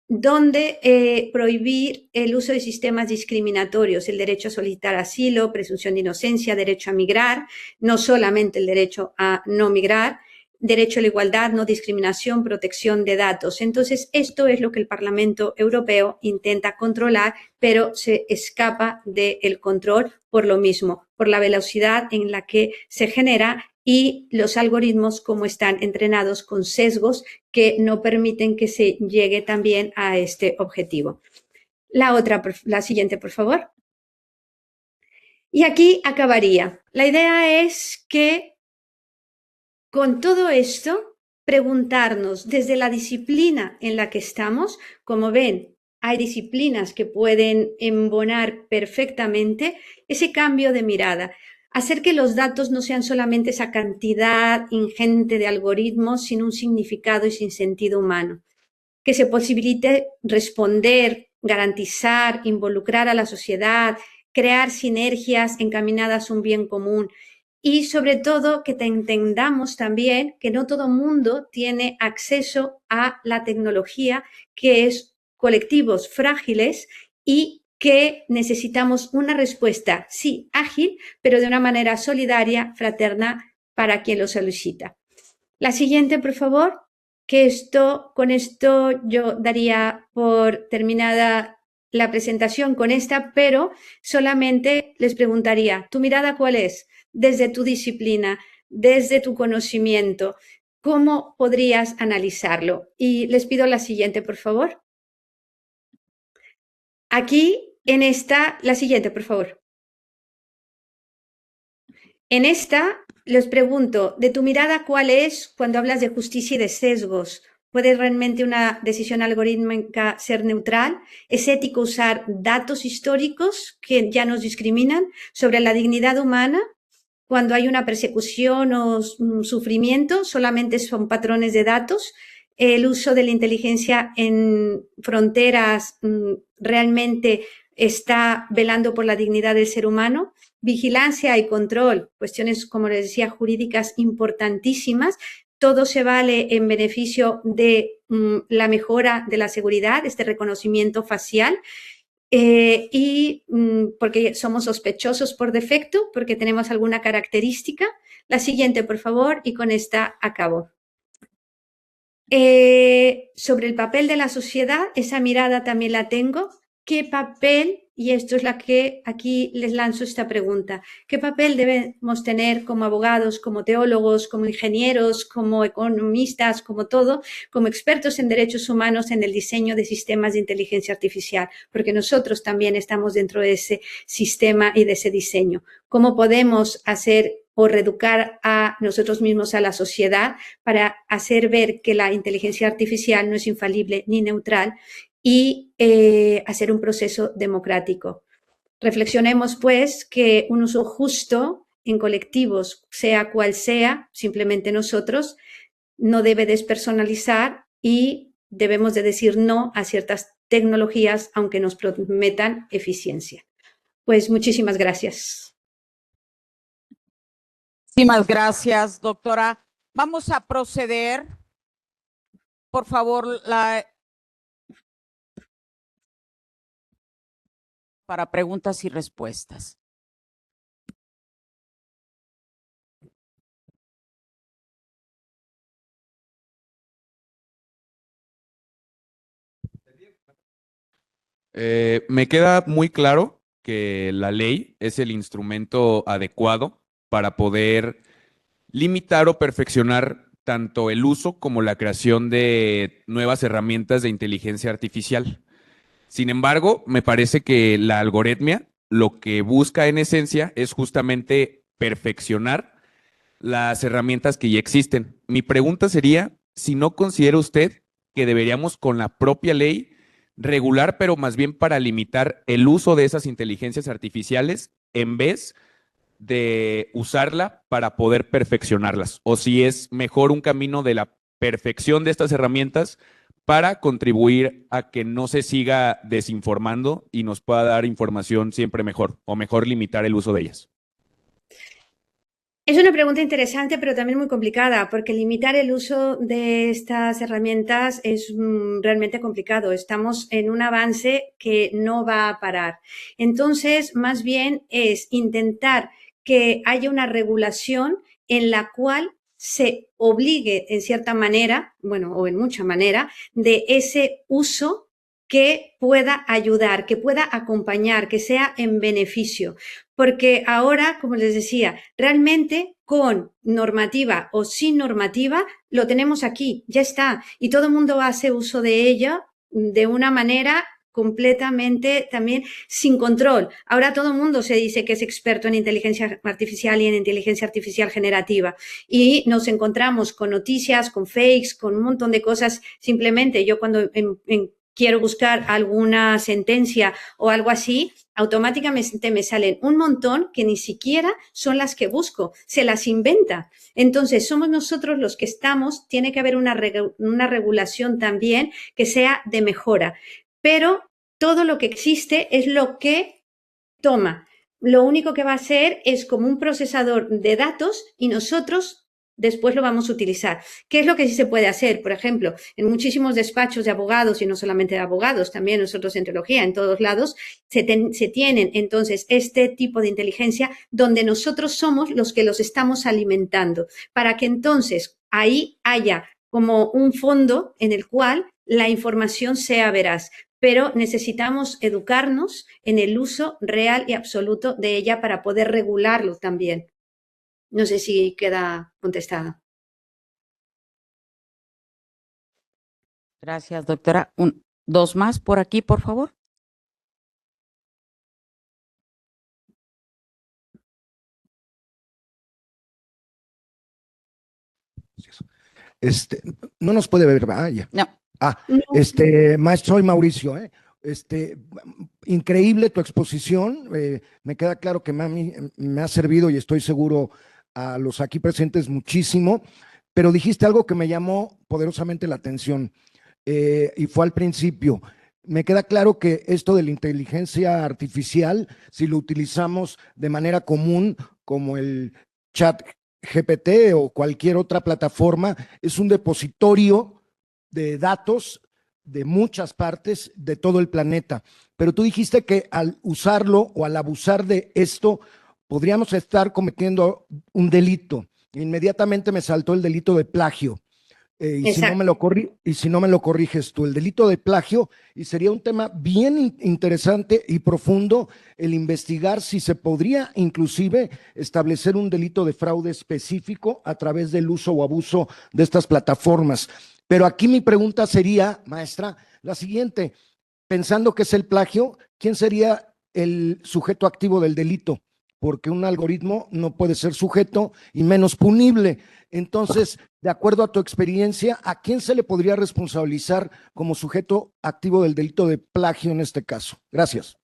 donde prohibir el uso de sistemas discriminatorios, el derecho a solicitar asilo, presunción de inocencia, derecho a migrar, no solamente el derecho a no migrar, derecho a la igualdad, no discriminación, protección de datos. Entonces, esto es lo que el Parlamento Europeo intenta controlar, pero se escapa del control por lo mismo, por la velocidad en la que se genera y los algoritmos como están entrenados con sesgos que no permiten que se llegue también a este objetivo. La siguiente, por favor. Y aquí acabaría. La idea es que con todo esto, preguntarnos desde la disciplina en la que estamos, como ven, hay disciplinas que pueden embonar perfectamente ese cambio de mirada, hacer que los datos no sean solamente esa cantidad ingente de algoritmos sin un significado y sin sentido humano, que se posibilite responder, garantizar, involucrar a la sociedad, crear sinergias encaminadas a un bien común y sobre todo que entendamos también que no todo mundo tiene acceso a la tecnología, que es colectivos frágiles y que necesitamos una respuesta, sí, ágil, pero de una manera solidaria, fraterna, para quien lo solicita. La siguiente, por favor, que con esto yo daría por terminada la presentación con esta, pero solamente les preguntaría, ¿tu mirada cuál es? Desde tu disciplina, desde tu conocimiento, ¿cómo podrías analizarlo? Y les pido la siguiente, por favor. Aquí, en esta, la siguiente, por favor. En esta, les pregunto, de tu mirada, ¿cuál es cuando hablas de justicia y de sesgos? ¿Puede realmente una decisión algorítmica ser neutral? ¿Es ético usar datos históricos que ya nos discriminan sobre la dignidad humana? Cuando hay una persecución o sufrimiento, solamente son patrones de datos. El uso de la inteligencia en fronteras realmente está velando por la dignidad del ser humano. Vigilancia y control, cuestiones, como les decía, jurídicas importantísimas. Todo se vale en beneficio de la mejora de la seguridad, este reconocimiento facial. Y porque somos sospechosos por defecto, porque tenemos alguna característica. La siguiente, por favor, y con esta acabo. Sobre el papel de la sociedad, esa mirada también la tengo. ¿Qué papel, y esto es la que aquí les lanzo esta pregunta, qué papel debemos tener como abogados, como teólogos, como ingenieros, como economistas, como todo, como expertos en derechos humanos en el diseño de sistemas de inteligencia artificial? Porque nosotros también estamos dentro de ese sistema y de ese diseño. ¿Cómo podemos hacer o reeducar a nosotros mismos, a la sociedad, para hacer ver que la inteligencia artificial no es infalible ni neutral y hacer un proceso democrático? Reflexionemos, pues, que un uso justo en colectivos, sea cual sea, simplemente nosotros, no debe despersonalizar y debemos de decir no a ciertas tecnologías, aunque nos prometan eficiencia. Pues muchísimas gracias. Muchísimas gracias, doctora. Vamos a proceder, por favor, para preguntas y respuestas. Me queda muy claro que la ley es el instrumento adecuado para poder limitar o perfeccionar tanto el uso como la creación de nuevas herramientas de inteligencia artificial. Sin embargo, me parece que la algoritmia lo que busca en esencia es justamente perfeccionar las herramientas que ya existen. Mi pregunta sería si no considera usted que deberíamos con la propia ley regular, pero más bien para limitar el uso de esas inteligencias artificiales en vez de usarla para poder perfeccionarlas, o si es mejor un camino de la perfección de estas herramientas para contribuir a que no se siga desinformando y nos pueda dar información siempre mejor, o mejor limitar el uso de ellas. Es una pregunta interesante, pero también muy complicada, porque limitar el uso de estas herramientas es realmente complicado. Estamos en un avance que no va a parar. Entonces, más bien es intentar que haya una regulación en la cual se obligue, en cierta manera, bueno, o en mucha manera, de ese uso que pueda ayudar, que pueda acompañar, que sea en beneficio. Porque ahora, como les decía, realmente con normativa o sin normativa lo tenemos aquí, ya está. Y todo el mundo hace uso de ella de una manera completamente también sin control. Ahora todo el mundo se dice que es experto en inteligencia artificial y en inteligencia artificial generativa. Y nos encontramos con noticias, con fakes, con un montón de cosas. Simplemente yo cuando quiero buscar alguna sentencia o algo así, automáticamente me salen un montón que ni siquiera son las que busco, se las inventa. Entonces, somos nosotros los que estamos, tiene que haber una regulación también que sea de mejora. Pero todo lo que existe es lo que toma. Lo único que va a hacer es como un procesador de datos y nosotros después lo vamos a utilizar. ¿Qué es lo que sí se puede hacer? Por ejemplo, en muchísimos despachos de abogados, y no solamente de abogados, también nosotros en teología, en todos lados, se tienen entonces este tipo de inteligencia donde nosotros somos los que los estamos alimentando, para que entonces ahí haya como un fondo en el cual la información sea veraz. Pero necesitamos educarnos en el uso real y absoluto de ella para poder regularlo también. No sé si queda contestada. Gracias, doctora. Dos más por aquí, por favor. No nos puede ver, ¿verdad? Ya. No. No. Maestro, soy Mauricio, increíble tu exposición, me queda claro que me ha servido y estoy seguro a los aquí presentes muchísimo, pero dijiste algo que me llamó poderosamente la atención y fue al principio. Me queda claro que esto de la inteligencia artificial, si lo utilizamos de manera común, como el chat GPT o cualquier otra plataforma, es un depositorio de datos de muchas partes de todo el planeta. Pero tú dijiste que al usarlo o al abusar de esto, podríamos estar cometiendo un delito. Inmediatamente me saltó el delito de plagio. Y si no me lo corriges tú, el delito de plagio, y sería un tema bien interesante y profundo el investigar si se podría inclusive establecer un delito de fraude específico a través del uso o abuso de estas plataformas. Pero aquí mi pregunta sería, maestra, la siguiente: pensando que es el plagio, ¿quién sería el sujeto activo del delito? Porque un algoritmo no puede ser sujeto y menos punible. Entonces, de acuerdo a tu experiencia, ¿a quién se le podría responsabilizar como sujeto activo del delito de plagio en este caso? Gracias.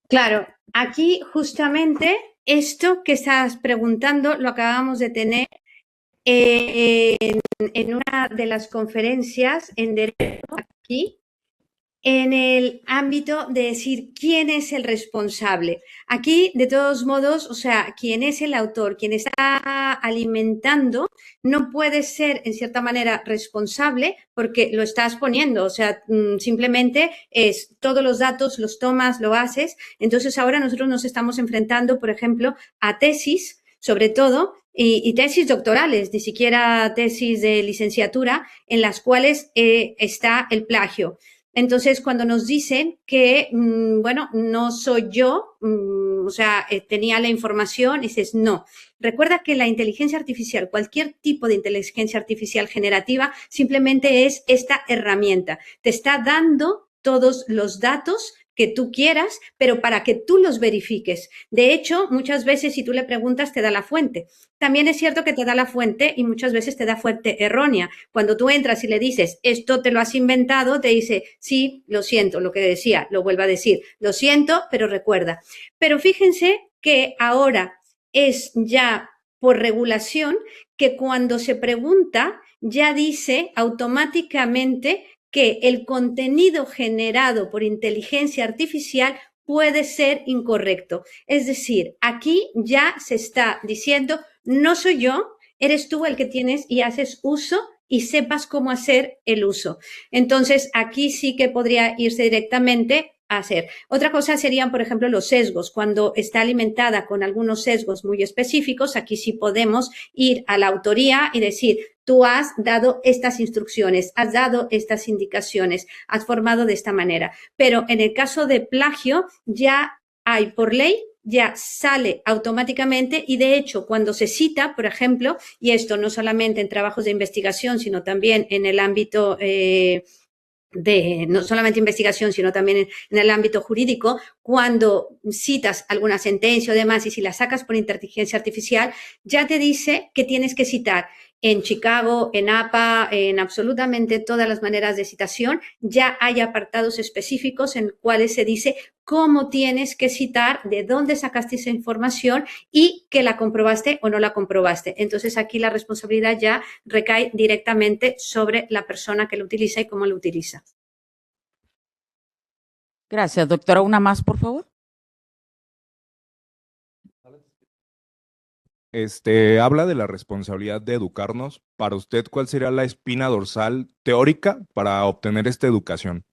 Claro, aquí justamente esto que estás preguntando lo acabamos de tener en una de las conferencias en Derecho aquí, en el ámbito de decir quién es el responsable. Aquí, de todos modos, o sea, quién es el autor, quién está alimentando, no puede ser, en cierta manera, responsable porque lo estás poniendo. O sea, simplemente es todos los datos, los tomas, lo haces. Entonces, ahora nosotros nos estamos enfrentando, por ejemplo, a tesis, sobre todo, y tesis doctorales, ni siquiera tesis de licenciatura, en las cuales está el plagio. Entonces, cuando nos dicen que, bueno, no soy yo, o sea, tenía la información, dices, no. Recuerda que la inteligencia artificial, cualquier tipo de inteligencia artificial generativa, simplemente es esta herramienta. Te está dando todos los datos que tú quieras, pero para que tú los verifiques. De hecho, muchas veces si tú le preguntas, te da la fuente. También es cierto que te da la fuente y muchas veces te da fuente errónea. Cuando tú entras y le dices, esto te lo has inventado, te dice, sí, lo siento, lo que decía, lo vuelvo a decir, lo siento, pero recuerda. Pero fíjense que ahora es ya por regulación que cuando se pregunta, ya dice automáticamente que el contenido generado por inteligencia artificial puede ser incorrecto. Es decir, aquí ya se está diciendo, no soy yo, eres tú el que tienes y haces uso y sepas cómo hacer el uso. Entonces, aquí sí que podría irse directamente a hacer. Otra cosa serían, por ejemplo, los sesgos. Cuando está alimentada con algunos sesgos muy específicos, aquí sí podemos ir a la autoría y decir, tú has dado estas instrucciones, has dado estas indicaciones, has formado de esta manera. Pero en el caso de plagio, ya hay por ley, ya sale automáticamente y de hecho cuando se cita, por ejemplo, y esto no solamente en trabajos de investigación, sino también en el ámbito no solamente investigación, sino también en el ámbito jurídico, cuando citas alguna sentencia o demás y si la sacas por inteligencia artificial, ya te dice que tienes que citar en Chicago, en APA, en absolutamente todas las maneras de citación, ya hay apartados específicos en los cuales se dice cómo tienes que citar, de dónde sacaste esa información y que la comprobaste o no la comprobaste. Entonces, aquí la responsabilidad ya recae directamente sobre la persona que lo utiliza y cómo lo utiliza. Gracias, doctora. Una más, por favor. Habla de la responsabilidad de educarnos. Para usted, ¿cuál sería la espina dorsal teórica para obtener esta educación?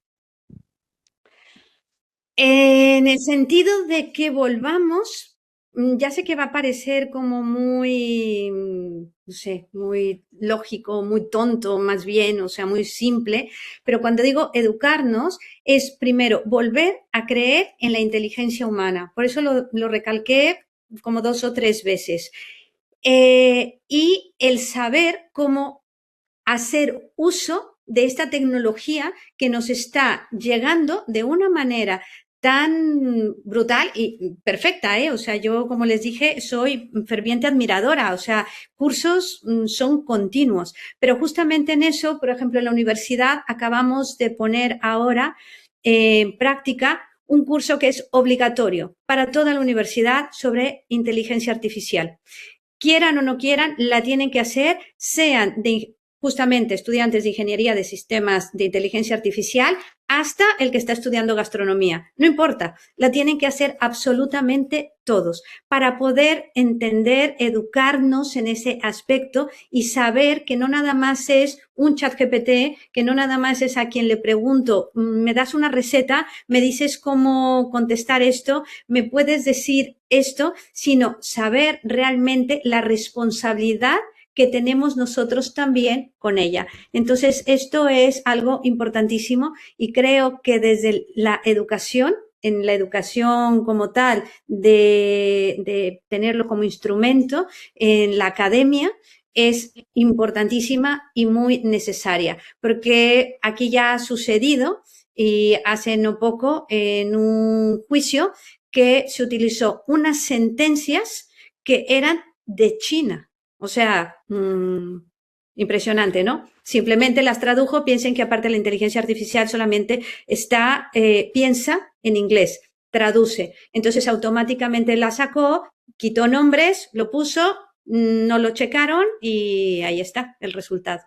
En el sentido de que volvamos, ya sé que va a parecer como muy, no sé, muy lógico, muy tonto más bien, o sea, muy simple, pero cuando digo educarnos es primero volver a creer en la inteligencia humana. Por eso lo recalqué como 2 o 3 veces. Y el saber cómo hacer uso de esta tecnología que nos está llegando de una manera tan brutal y perfecta, O sea, yo, como les dije, soy ferviente admiradora, o sea, cursos son continuos, pero justamente en eso, por ejemplo, en la universidad acabamos de poner ahora en práctica un curso que es obligatorio para toda la universidad sobre inteligencia artificial. Quieran o no quieran, la tienen que hacer, sean justamente estudiantes de ingeniería de sistemas de inteligencia artificial hasta el que está estudiando gastronomía. No importa, la tienen que hacer absolutamente todos para poder entender, educarnos en ese aspecto y saber que no nada más es un chat GPT, que no nada más es a quien le pregunto, me das una receta, me dices cómo contestar esto, me puedes decir esto, sino saber realmente la responsabilidad que tenemos nosotros también con ella. Entonces, esto es algo importantísimo y creo que desde la educación, en la educación como tal, de tenerlo como instrumento en la academia, es importantísima y muy necesaria, porque aquí ya ha sucedido y hace no poco en un juicio que se utilizó unas sentencias que eran de China. O sea, impresionante, ¿no? Simplemente las tradujo, piensen que aparte la inteligencia artificial solamente piensa en inglés, traduce. Entonces automáticamente la sacó, quitó nombres, lo puso, no lo checaron y ahí está el resultado.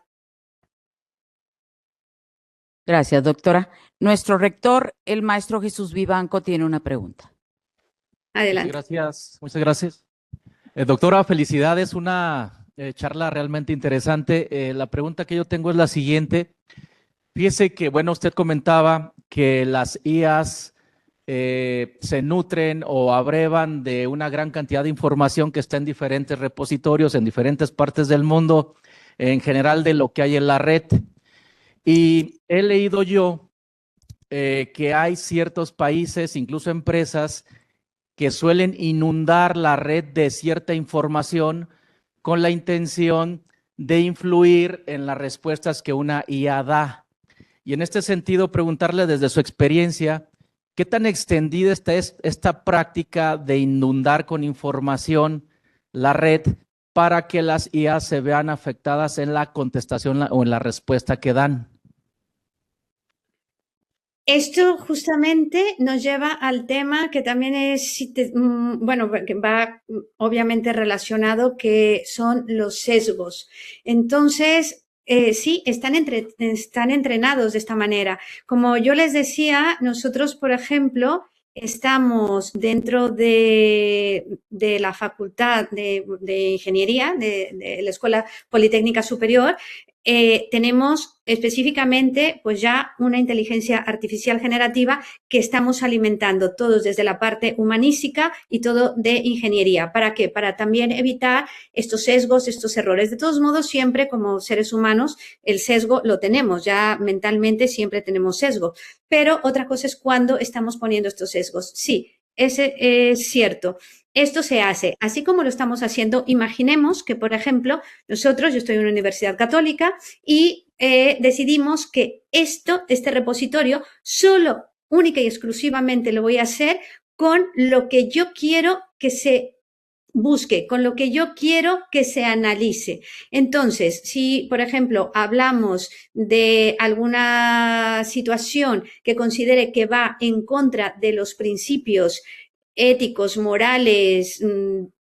Gracias, doctora. Nuestro rector, el maestro Jesús Vivanco, tiene una pregunta. Adelante. Muchas gracias. Doctora, felicidades, una charla realmente interesante. La pregunta que yo tengo es la siguiente. Fíjese que, bueno, usted comentaba que las IAs se nutren o abrevan de una gran cantidad de información que está en diferentes repositorios, en diferentes partes del mundo, en general de lo que hay en la red. Y he leído yo que hay ciertos países, incluso empresas, que suelen inundar la red de cierta información con la intención de influir en las respuestas que una IA da. Y en este sentido, preguntarle desde su experiencia, ¿qué tan extendida está esta práctica de inundar con información la red para que las IA se vean afectadas en la contestación o en la respuesta que dan? Esto justamente nos lleva al tema que también es, bueno, que va obviamente relacionado, que son los sesgos. Entonces, sí, están entrenados de esta manera. Como yo les decía, nosotros, por ejemplo, estamos dentro de la Facultad de Ingeniería, de la Escuela Politécnica Superior, tenemos específicamente pues ya una inteligencia artificial generativa que estamos alimentando todos desde la parte humanística y todo de ingeniería. ¿Para qué? Para también evitar estos sesgos, estos errores. De todos modos, siempre como seres humanos el sesgo lo tenemos, ya mentalmente siempre tenemos sesgo. Pero otra cosa es cuando estamos poniendo estos sesgos. Sí, ese es cierto. Esto se hace, así como lo estamos haciendo. Imaginemos que, por ejemplo, nosotros, yo estoy en una universidad católica y decidimos que este repositorio, solo, única y exclusivamente lo voy a hacer con lo que yo quiero que se busque, con lo que yo quiero que se analice. Entonces, si, por ejemplo, hablamos de alguna situación que considere que va en contra de los principios éticos, morales,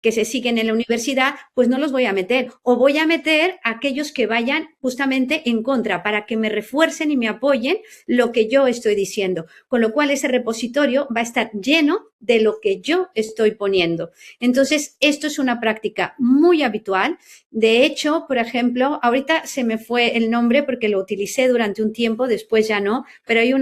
que se siguen en la universidad, pues no los voy a meter. O voy a meter aquellos que vayan justamente en contra para que me refuercen y me apoyen lo que yo estoy diciendo. Con lo cual ese repositorio va a estar lleno de lo que yo estoy poniendo. Entonces, esto es una práctica muy habitual. De hecho, por ejemplo, ahorita se me fue el nombre porque lo utilicé durante un tiempo, después ya no, pero hay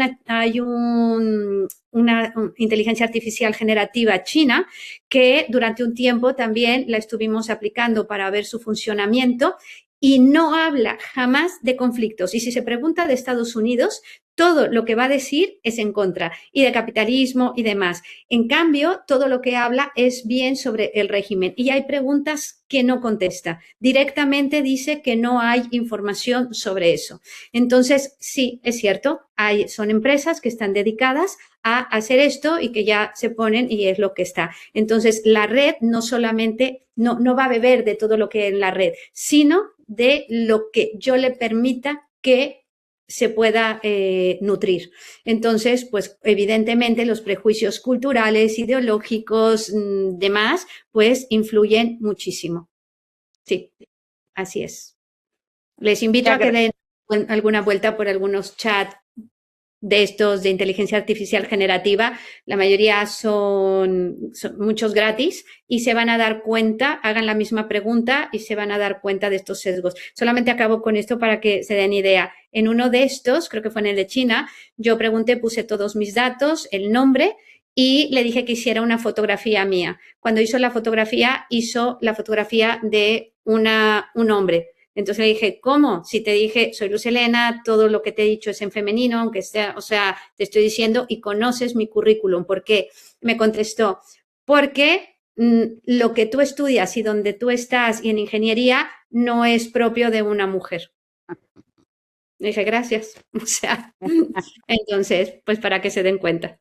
una inteligencia artificial generativa china que durante un tiempo también la estuvimos aplicando para ver su funcionamiento y no habla jamás de conflictos. Y si se pregunta de Estados Unidos, todo lo que va a decir es en contra y de capitalismo y demás. En cambio, todo lo que habla es bien sobre el régimen y hay preguntas que no contesta. Directamente dice que no hay información sobre eso. Entonces, sí, es cierto, son empresas que están dedicadas a hacer esto y que ya se ponen y es lo que está. Entonces, la red no solamente, no va a beber de todo lo que hay en la red, sino de lo que yo le permita que se pueda nutrir. Entonces, pues evidentemente los prejuicios culturales, ideológicos, demás, pues influyen muchísimo. Sí, así es. Les invito a que den alguna vuelta por algunos chats de estos de inteligencia artificial generativa. La mayoría son muchos gratis y se van a dar cuenta, hagan la misma pregunta y se van a dar cuenta de estos sesgos. Solamente acabo con esto para que se den idea. En uno de estos, creo que fue en el de China, yo pregunté, puse todos mis datos, el nombre y le dije que hiciera una fotografía mía. Cuando hizo la fotografía de un hombre. Entonces le dije, ¿cómo? Si te dije, soy Luz Helena, todo lo que te he dicho es en femenino, aunque sea, o sea, te estoy diciendo y conoces mi currículum. ¿Por qué? Me contestó, porque lo que tú estudias y donde tú estás y en ingeniería no es propio de una mujer. Le dije, gracias. O sea, entonces, pues para que se den cuenta.